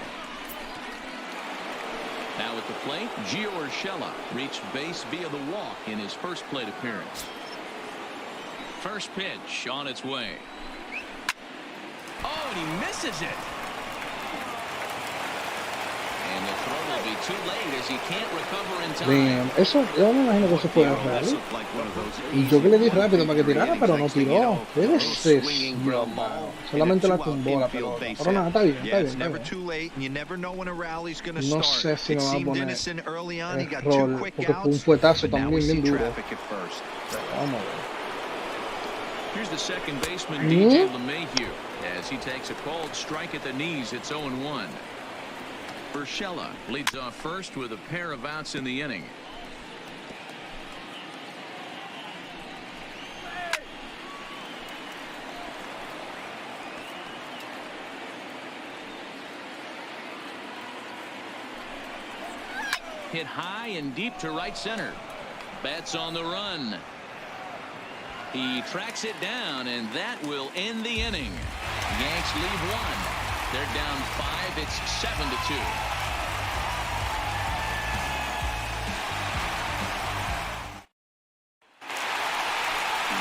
Now at the plate, Gio Urshela reached base via the walk in his first plate appearance. First pitch on its way. Oh, and he misses it. And the throw will be too late as he can't recover in time. Damn, eso yo me imagino que eso fue real. Y yo que le di rápido para que tirara, pero no tiró. Debe ser broma. Solamente la tumbó la pelota. Pero nada, está bien, está bien. No sé si me va a poner error, porque fue un fuetazo también bien duro. Vamos a ver. Here's the second baseman, DJ LeMahieu, as he takes a called strike at the knees. It's 0-1. Urshela leads off first with a pair of outs in the inning. Hit high and deep to right center. Bats on the run. He tracks it down, and that will end the inning. Yanks lead 1. They're down 5. It's 7-2.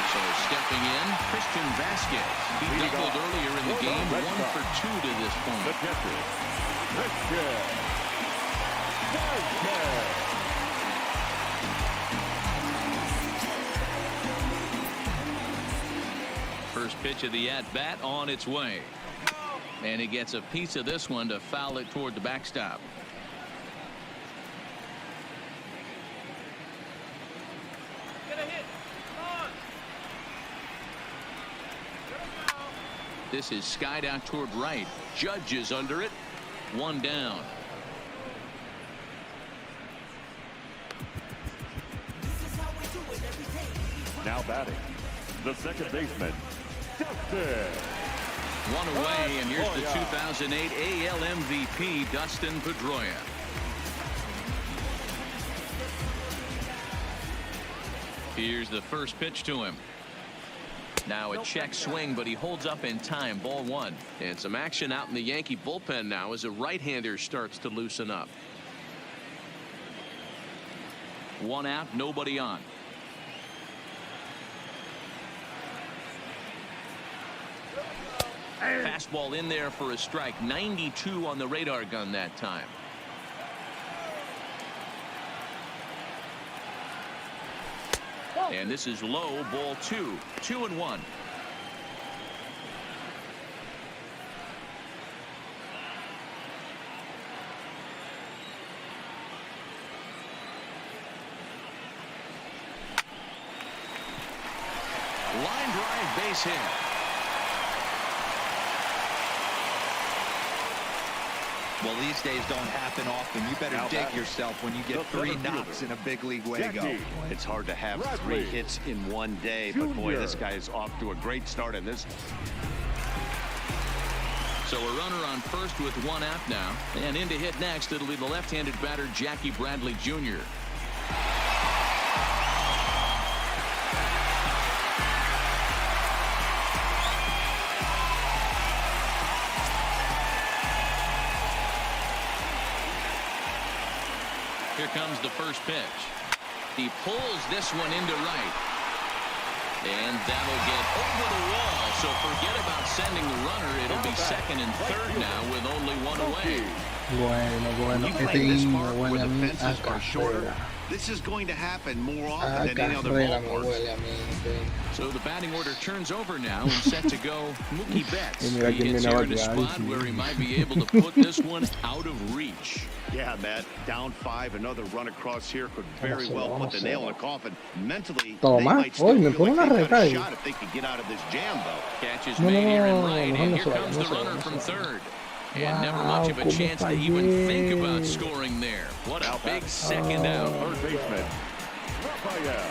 So stepping in, Christian Vasquez. He doubled earlier in the game, 1 for 2 to this point. The catcher, Christian Vasquez. First pitch of the at-bat on its way. And he gets a piece of this one to foul it toward the backstop. This is skied out toward right. Judge is under it. 1 down. Now batting, the second baseman, Dustin. 1 away, and here's the 2008 AL MVP, Dustin Pedroia. Here's the first pitch to him. Now a check swing, but he holds up in time. Ball 1. And some action out in the Yankee bullpen now as a right-hander starts to loosen up. 1 out, nobody on. Fastball in there for a strike. 92 on the radar gun that time. And this is low, ball 2. 2-1. Line drive, base hit. Well, these days don't happen often. You better dig yourself when you get 3 knocks in a big league Wago. It's hard to have 3 hits in one day, but boy, this guy is off to a great start in this. So a runner on first with 1 out now. And in to hit next, it'll be the left-handed batter, Jackie Bradley Jr. Here comes the first pitch. He pulls this one into right. And that'll get over the wall. So forget about sending the runner. It'll be second and third now with only 1 away. Bueno, este guiño huele a mí a carrera. This is going to happen more often A than any other carrera me ballpark. huele a mí. So the batting order turns over now and set to go Mookie Betts. Y mira He quién hits viene a here in a batear, spot sí. where he might be able to put this one out of reach. Yeah, Matt, down 5, another run across here could very well put the nail in the coffin. Mentally, they Toma. might still Uy, me feel pone like una they've got a reta ahí. shot if they could get out of this jam, though. Catch is No, made here in no, right, no, and no here se vaya, comes no the se vaya, runner no from se vaya. third. And never much of a Wow, chance to cómo even think fallé. about scoring there. What a big second out. Third baseman, Rafael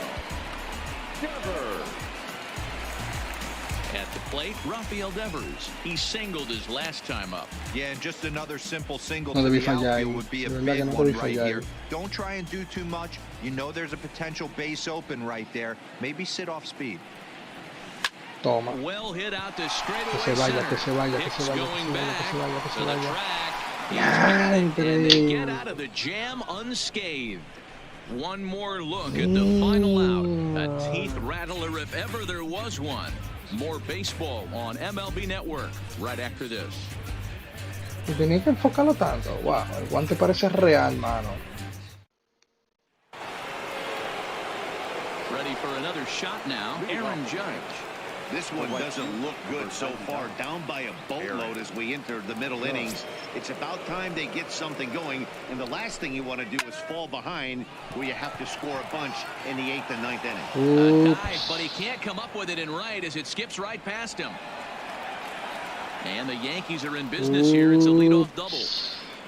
Devers. At the plate, Rafael Devers. He singled his last time up. Yeah, and just another simple single No to debí the fallar outfield ahí. would be a De verdad big que no one debí right fallar here. ahí. Don't try and do too much. You know there's a potential base open right there. Maybe sit off speed. Toma. Well hit out to Que straightaway se vaya, center. que se vaya, que Hicks se vaya, que going se vaya, back que se vaya, que to se the vaya. track. He's got it, and they Andre. get out of the jam unscathed. One more look at the final out. A teeth rattler if ever there was one. More baseball on MLB Network right after this. Y tenía que enfocarlo tanto. Wow, el guante parece real, mano. Ready for another shot now, Aaron Judge. This one doesn't look good so far. Down by a boatload as we enter the middle innings. It's about time they get something going. And the last thing you want to do is fall behind where you have to score a bunch in the 8th and 9th inning. A Oops. dive, but he can't come up with it in right as it skips right past him. And the Yankees are in business here. It's a leadoff double.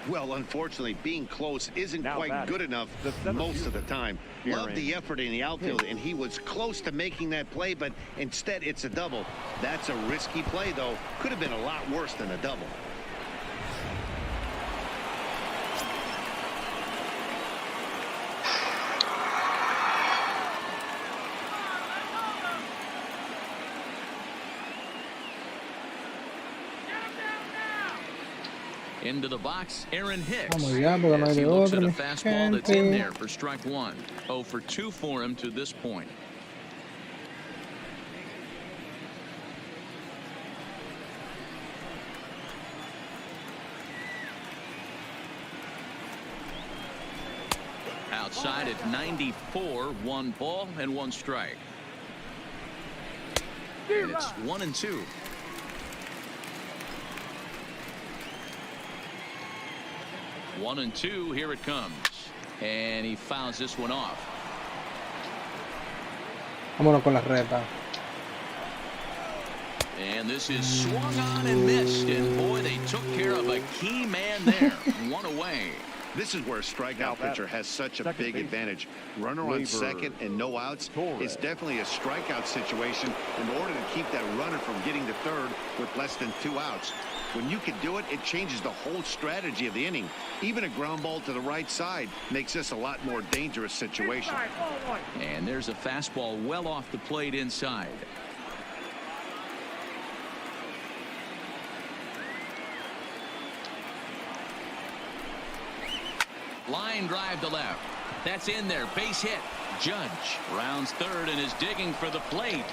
Well, unfortunately, being close isn't quite good enough most of the time. Love the effort in the outfield, and he was close to making that play, but instead it's a double. That's a risky play, though. Could have been a lot worse than a double. Into the box, Aaron Hicks. Vamos ya, porque no hay As he de looks otra, at a mi fastball that's in gente. there for strike 1. 0 for 2 for him to this point. Outside at 94, 1 ball and 1 strike. And it's 1-2. 1-2, here it comes. And he fouls this one off. Vámonos con la reta. And this is swung on and missed. And boy, they took care of a key man there. 1 away. This is where a strikeout pitcher has such a big advantage. Runner on second and no outs. It's definitely a strikeout situation in order to keep that runner from getting to third with less than 2 outs. When you can do it, it changes the whole strategy of the inning. Even a ground ball to the right side makes this a lot more dangerous situation. And there's a fastball well off the plate inside. Line drive to left. That's in there. Base hit. Judge rounds third and is digging for the plate.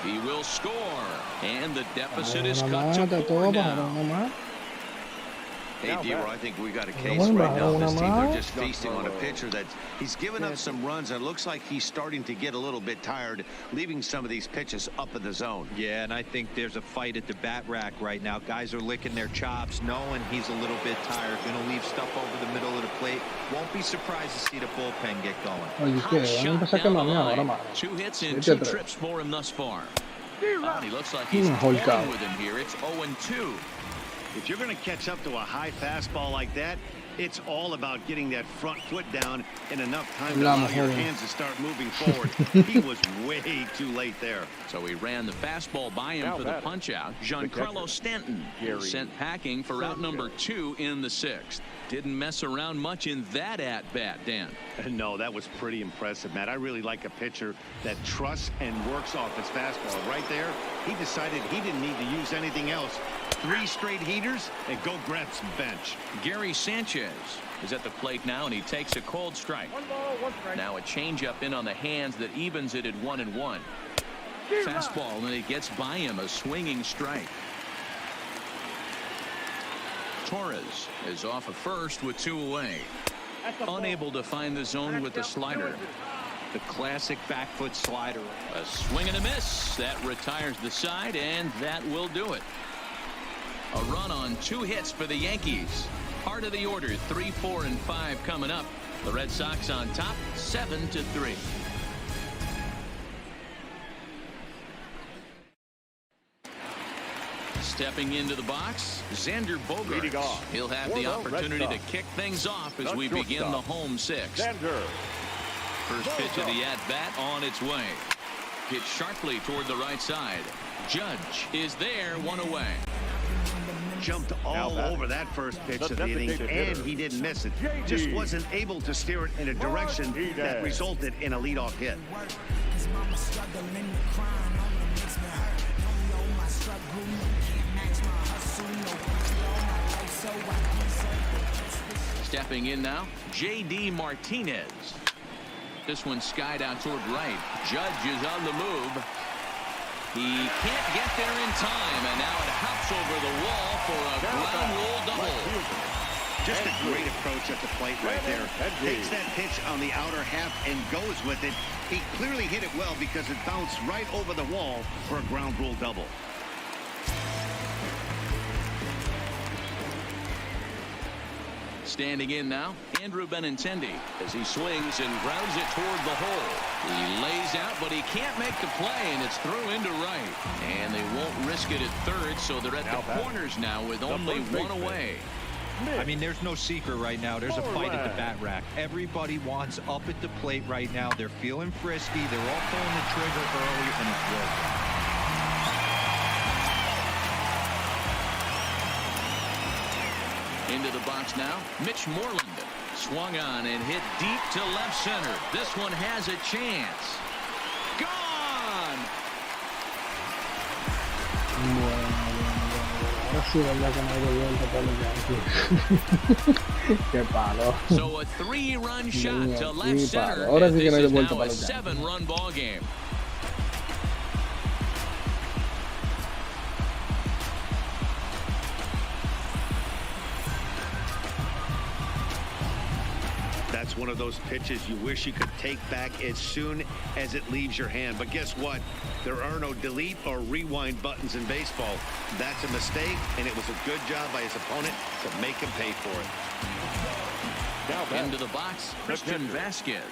He will score. And the deficit is cut to 4 now. Hey, D-Roy, I think we got a case right now. This team, they're just feasting on a pitcher that he's given up some runs, and it looks like he's starting to get a little bit tired, leaving some of these pitches up in the zone. Yeah, and I think there's a fight at the bat rack right now. Guys are licking their chops, knowing he's a little bit tired. Going to leave stuff over the middle of the plate. Won't be surprised to see the bullpen get going. Oye, Hot ¿qué? shot Vamos a down the ahora, line. mano. 2 hits and 2 Vete atrás. trips for him thus far. And he looks like he's toying with him here. It's 0-2. If you're going to catch up to a high fastball like that, it's all about getting that front foot down in enough time to allow your hands to start moving forward. He was way too late there. So he ran the fastball by him for the punch out. Giancarlo Stanton sent packing for out number 2 in the 6th. Didn't mess around much in that at-bat, Dan. No, that was pretty impressive, Matt. I really like a pitcher that trusts and works off his fastball. Right there, he decided he didn't need to use anything else. 3 straight heaters and go grab some bench. Gary Sanchez is at the plate now, and he takes a cold strike. Now a changeup in on the hands that evens it at 1-1. Fastball, and it gets by him, a swinging strike. Torres is off of first with 2 away. Unable to find the zone with the slider. The classic back foot slider. A swing and a miss. That retires the side, and that will do it. A run on 2 hits for the Yankees. Part of the order, 3, 4, and 5 coming up. The Red Sox on top, 7-3. Stepping into the box, Xander Bogaerts. He'll have the opportunity to kick things off as we begin the home 6th. First pitch of the at-bat on its way. Hit sharply toward the right side. Judge is there, 1 away. Jumped all over that first pitch of the inning, and he didn't miss it. Just wasn't able to steer it in a direction that resulted in a leadoff hit. Stepping in now, J.D. Martinez. This one skied out toward right. Judge is on the move. He can't get there in time, and now it hops over the wall for a ground rule double. Just a great approach at the plate right there. Takes that pitch on the outer half and goes with it. He clearly hit it well because it bounced right over the wall for a ground rule double. Standing in now, Andrew Benintendi as he swings and grounds it toward the hole. He lays out, but he can't make the play, and it's through into right. And they won't risk it at third, so they're at the corners now with only 1 away. I mean, there's no secret right now. There's a fight at the bat rack. Everybody wants up at the plate right now. They're feeling frisky. They're all pulling the trigger early, and it's working. Into the box now, Mitch Moreland swung on and hit deep to left center. This one has a chance. Gone! So a 3-run shot to left center. And this is now a 7-run ball game. That's one of those pitches you wish you could take back as soon as it leaves your hand. But guess what? There are no delete or rewind buttons in baseball. That's a mistake, and it was a good job by his opponent to make him pay for it. Into the box, Christian Vasquez.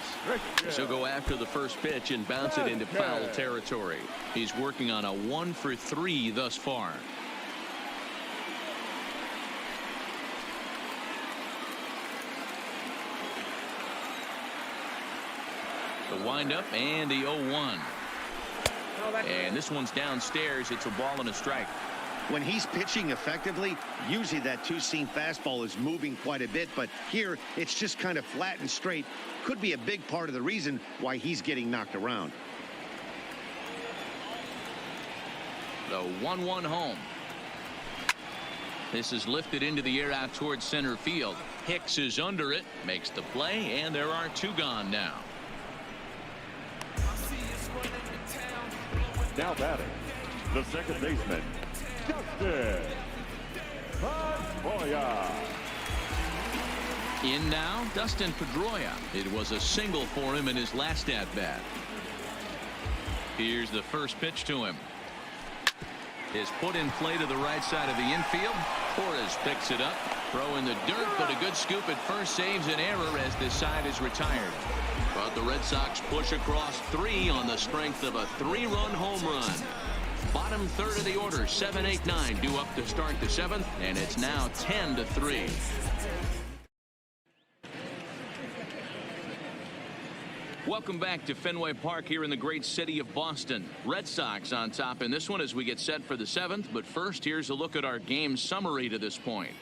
He'll go after the first pitch and bounce it into foul territory. He's working on a 1 for 3 thus far. The windup and the 0-1. And this one's downstairs. It's a ball and a strike. When he's pitching effectively, usually that 2-seam fastball is moving quite a bit, but here it's just kind of flat and straight. Could be a big part of the reason why he's getting knocked around. The 1-1 home. This is lifted into the air out towards center field. Hicks is under it, makes the play, and there are 2 gone now. Now batting, the second baseman, Dustin Pedroia. In now, Dustin Pedroia. It was a single for him in his last at-bat. Here's the first pitch to him. Is put in play to the right side of the infield. Torres picks it up. Throw in the dirt, but a good scoop at first saves an error as this side is retired. But the Red Sox push across 3 on the strength of a 3-run home run. Bottom third of the order, 7, 8, 9 due up to start the 7th, and it's now 10-3. Welcome back to Fenway Park here in the great city of Boston. Red Sox on top in this one as we get set for the 7th. But first, here's a look at our game summary to this point.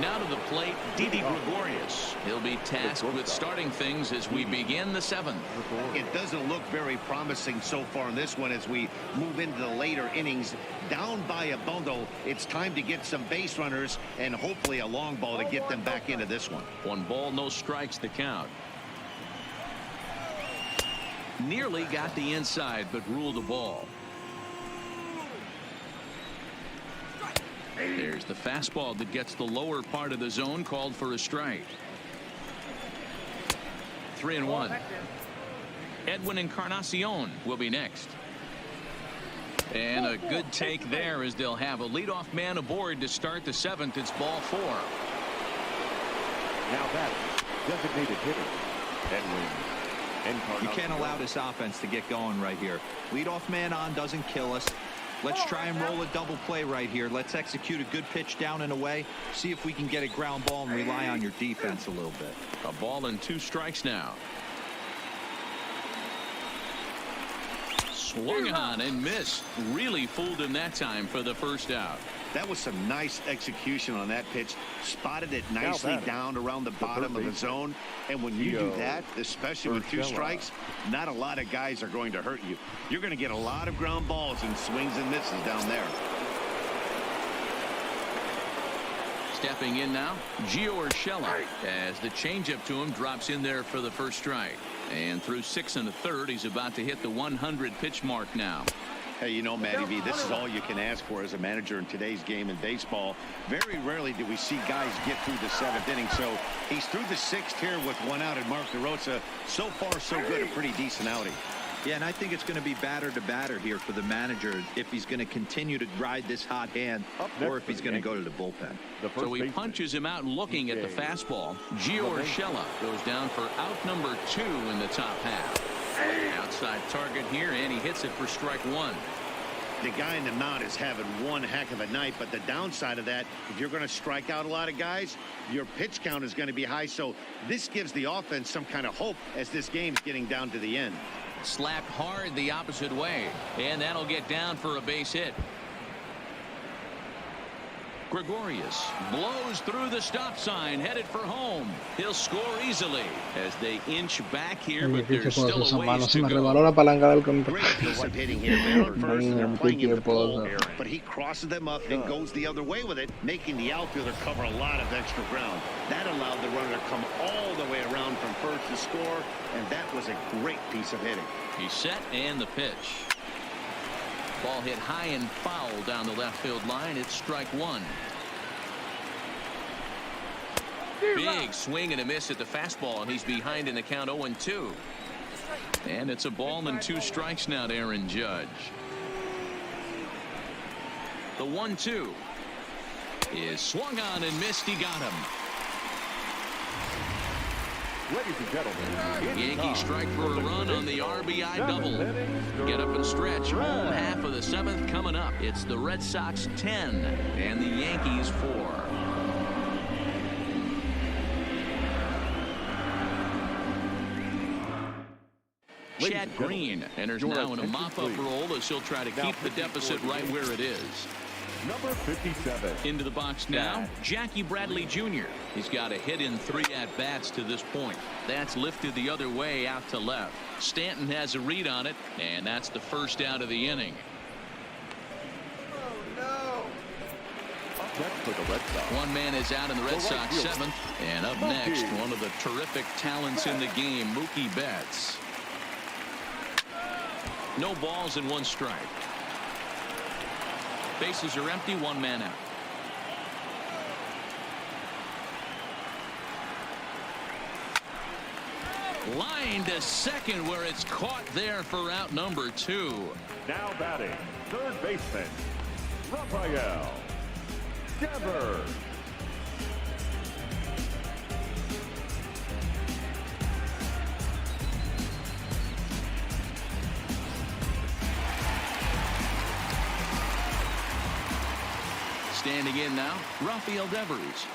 Now to the plate, Didi Gregorius. He'll be tasked with starting things as we begin the 7th. It doesn't look very promising so far in this one as we move into the later innings. Down by a bundle, it's time to get some base runners and hopefully a long ball to get them back into this one. 1 ball, no strikes the count. Nearly got the inside, but ruled the ball. There's the fastball that gets the lower part of the zone, called for a strike. 3-1. Edwin Encarnacion will be next. And a good take there as they'll have a leadoff man aboard to start the 7th. It's ball 4. Now that designated hitter, Edwin Encarnacion. You can't allow this offense to get going right here. Leadoff man on doesn't kill us. Let's try and roll a double play right here. Let's execute a good pitch down and away. See if we can get a ground ball and rely on your defense a little bit. A ball and 2 strikes now. Swung on and missed. Really fooled him that time for the first out. That was some nice execution on that pitch. Spotted it nicely down around the bottom of the zone. And when you do that, especially with 2 strikes, not a lot of guys are going to hurt you. You're going to get a lot of ground balls and swings and misses down there. Stepping in now, Gio Urshela, as the changeup to him drops in there for the first strike. And through 6 1/3, he's about to hit the 100 pitch mark now. Hey, you know, Matty V, this is all you can ask for as a manager in today's game in baseball. Very rarely do we see guys get through the 7th inning. So he's through the 6th here with 1 out, and Mark DeRosa, so far so good, a pretty decent outing. Yeah, and I think it's going to be batter to batter here for the manager if he's going to continue to ride this hot hand or if he's going to go to the bullpen. So he punches him out looking at the fastball. Gio Urshela goes down for out number 2 in the top half. Outside target here, and he hits it for strike 1. The guy in the mound is having one heck of a night, but the downside of that, if you're going to strike out a lot of guys, your pitch count is going to be high. So this gives the offense some kind of hope as this game's getting down to the end. Slapped hard the opposite way, and that'll get down for a base hit. Gregorius blows through the stop sign, headed for home. He'll score easily as they inch back here, but there's still a ways to go. Great piece of hitting here. They're on first and they're playing in the pole, but he crosses them up and goes the other way with it, making the outfielder cover a lot of extra ground. That allowed the runner to come all the way around from first to score, and that was a great piece of hitting. He's set, and the pitch. Ball hit high and foul down the left field line. It's strike 1. Big swing and a miss at the fastball, and he's behind in the count 0-2. And it's a ball and 2 strikes now to Aaron Judge. The 1-2 is swung on and missed. He got him. Ladies and gentlemen, Yankees strike for a run on the RBI double. Get up and stretch. Home half of the 7th coming up. It's the Red Sox 10 and the Yankees 4. Chad Green enters now in a mop-up role as he'll try to keep the deficit right where it is. Number 57. Into the box now, Jackie Bradley Jr. He's got a hit in 3 at-bats to this point. That's lifted the other way out to left. Stanton has a read on it, and that's the first out of the inning. For the Red Sox. One man is out in the Red Sox 7th, and up next, one of the terrific talents in the game, Mookie Betts. No balls and 1 strike. Bases are empty, 1 man out. Line to second where it's caught there for out number 2. Now batting, third baseman, Rafael Devers. Standing in now, Rafael Devers.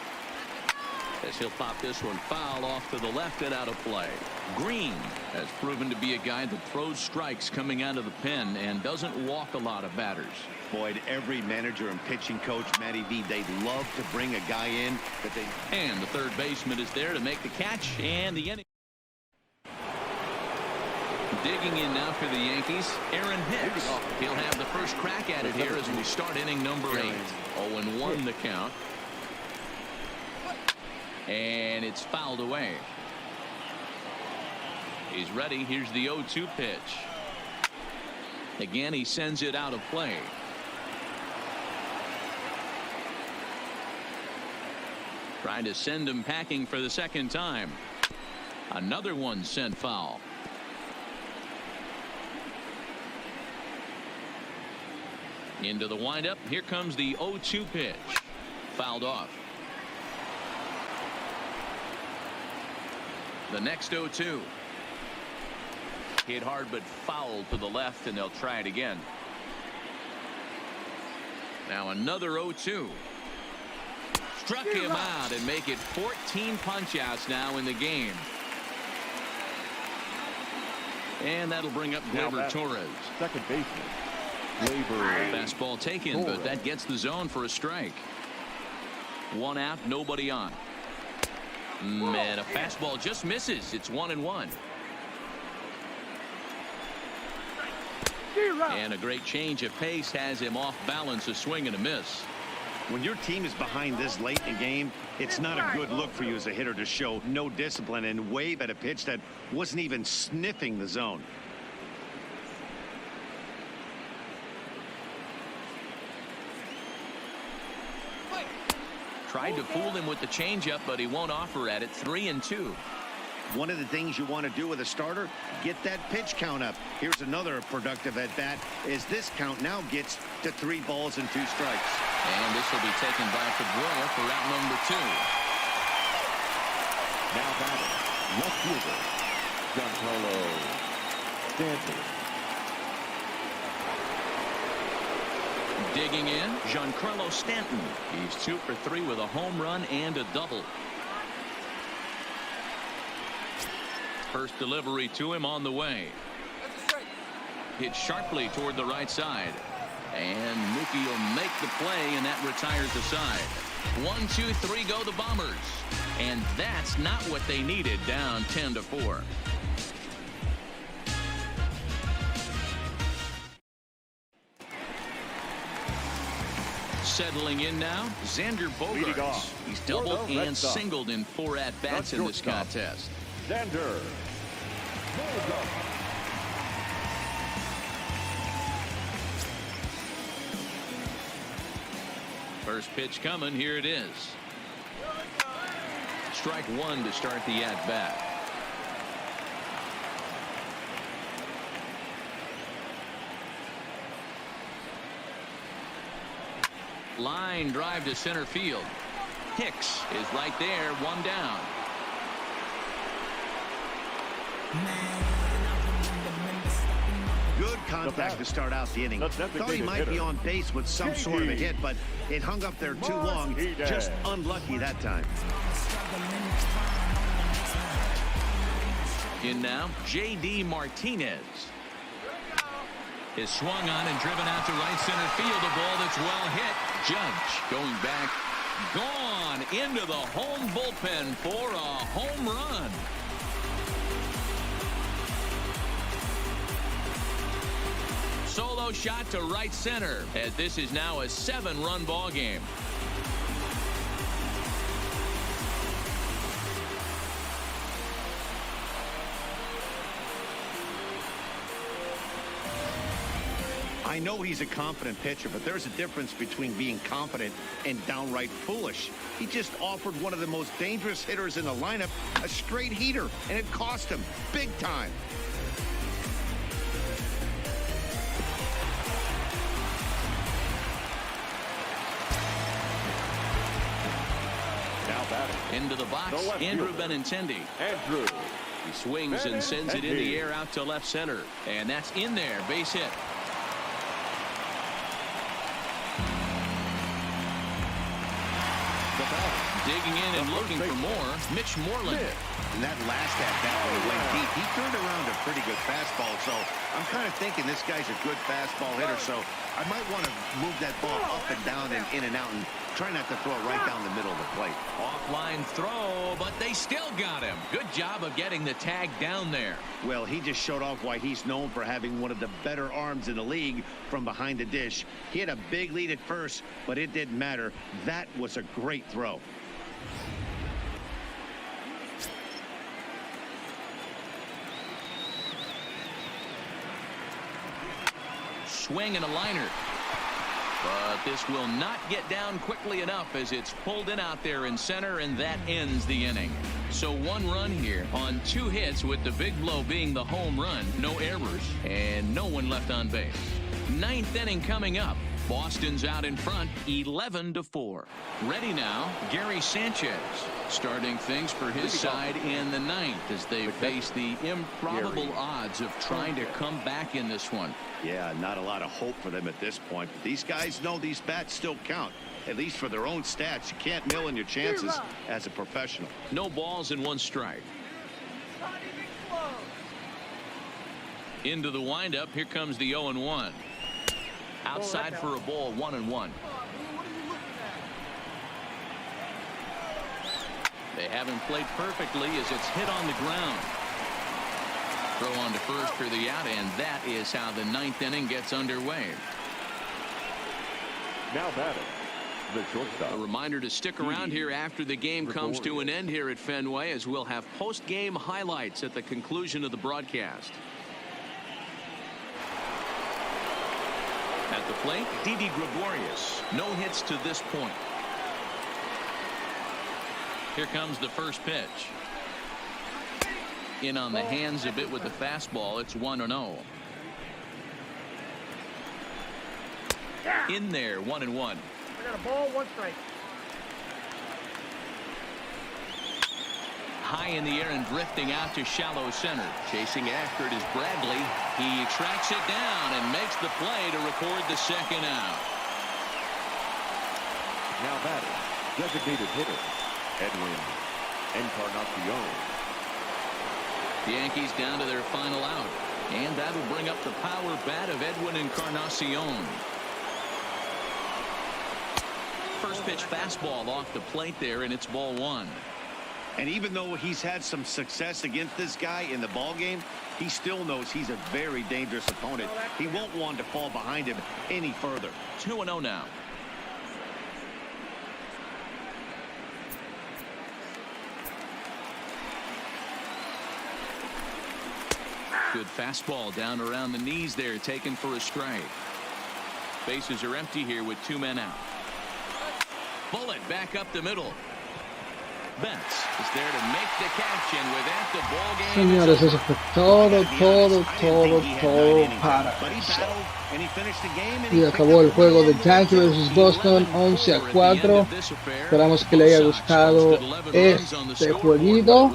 As he'll pop this one foul off to the left and out of play. Green has proven to be a guy that throws strikes coming out of the pen and doesn't walk a lot of batters. Boyd, every manager and pitching coach, Matty V, they'd love to bring a guy in that they... And the third baseman is there to make the catch, and the inning. Digging in now for the Yankees, Aaron Hicks. He'll have the first crack at it here as we start inning number 8. 0-1 the count. And it's fouled away. He's ready. Here's the 0-2 pitch. Again, he sends it out of play. Trying to send him packing for the second time. Another one sent foul. Into the windup. Here comes the 0-2 pitch. Fouled off. The next 0-2. Hit hard but fouled to the left, and they'll try it again. Now another 0-2. Struck him out and make it 14 punch-outs now in the game. And that'll bring up Gleyber Torres. Second baseman. Gleyber. Fastball taken, but that gets the zone for a strike. One out, nobody on. Man, a fastball just misses. It's 1-1. And a great change of pace has him off balance, a swing and a miss. When your team is behind this late in the game, it's not a good look for you as a hitter to show no discipline and wave at a pitch that wasn't even sniffing the zone. Tried to fool him with the changeup, but he won't offer at it. 3-2. One of the things you want to do with a starter, get that pitch count up. Here's another productive at bat as this count now gets to 3 balls and 2 strikes. And this will be taken by Pedroia for route number 2. Now batting, left fielder, Giancarlo Stanton. Digging in, Giancarlo Stanton. He's 2 for 3 with a home run and a double. First delivery to him on the way. Hit sharply toward the right side. And Mookie will make the play, and that retires the side. 1, 2, 3 go the Bombers. And that's not what they needed, down 10-4. Settling in now, Xander Bogaerts. He's doubled and singled in 4 at-bats in this contest. Xander Bogaerts. First pitch coming. Here it is. Strike 1 to start the at-bat. Line drive to center field. Hicks is right there, 1 down. Good contact to start out the inning. Thought he might be on base with some sort of a hit, but it hung up there too long. Just unlucky that time. In now, J.D. Martinez is swung on and driven out to right center field. A ball that's well hit. Judge going back, gone into the home bullpen for a home run. Solo shot to right center, as this is now a 7-run ball game. I know he's a confident pitcher, but there's a difference between being confident and downright foolish. He just offered one of the most dangerous hitters in the lineup a straight heater, and it cost him big time. Now batting. Into the box, Andrew Benintendi. Andrew. He swings and sends it in the air out to left center. And that's in there, base hit. Digging in and looking for more, Mitch Moreland. And that last at-bat when he went deep, he turned around a pretty good fastball. So I'm kind of thinking this guy's a good fastball hitter. So I might want to move that ball up and down and in and out and try not to throw it right down the middle of the plate. Offline throw, but they still got him. Good job of getting the tag down there. Well, he just showed off why he's known for having one of the better arms in the league from behind the dish. He had a big lead at first, but it didn't matter. That was a great throw. Swing and a liner. But this will not get down quickly enough as it's pulled in out there in center, and that ends the inning. So 1 run here on 2 hits, with the big blow being the home run. No errors and no one left on base. 9th inning coming up. Boston's out in front 11-4. Ready now, Gary Sanchez starting things for his side in the 9th as they face the improbable odds of trying to come back in this one. Yeah, not a lot of hope for them at this point. But these guys know these bats still count, at least for their own stats. You can't mill in your chances as a professional. No balls and 1 strike. Into the windup. Here comes the 0-1. Outside for a ball, 1-1. They haven't played perfectly as it's hit on the ground. Throw on to first for the out, and that is how the 9th inning gets underway. Now batting, the shortstop. A reminder to stick around here after the game comes to an end here at Fenway, as we'll have post-game highlights at the conclusion of the broadcast. At the plate, Didi Gregorius. No hits to this point. Here comes the first pitch. In on the hands a bit with the fastball. It's 1-0. In there, 1-1. I got a ball, 1 strike. High in the air and drifting out to shallow center. Chasing after it is Bradley. He tracks it down and makes the play to record the 2nd out. Now batting, designated hitter, Edwin Encarnacion. The Yankees down to their final out. And that'll bring up the power bat of Edwin Encarnacion. First pitch fastball off the plate there, and it's ball 1. And even though he's had some success against this guy in the ball game, he still knows he's a very dangerous opponent. He won't want to fall behind him any further. 2-0 now. Good fastball down around the knees there, taken for a strike. Bases are empty here with 2 men out. Bullet back up the middle. Bentz is there to make the catch, and with that the ball game. Señores, eso fue todo para eso. Y acabó el juego de Yankees vs Boston 11-4. Esperamos que le haya gustado este jueguito.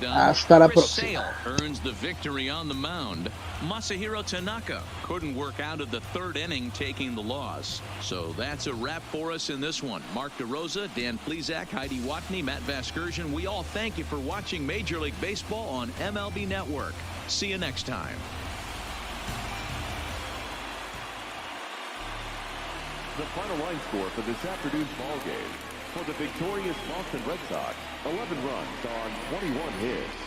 Hasta la próxima. Earns the victory on the mound. Masahiro Tanaka couldn't work out of the 3rd inning, taking the loss. So that's a wrap for us in this one. Mark DeRosa, Dan Plesac, Heidi Watney, Matt Vasgersian. We all thank you for watching Major League Baseball on MLB Network. See you next time. The final line score for this afternoon's ball game. For the victorious Boston Red Sox, 11 runs on 21 hits.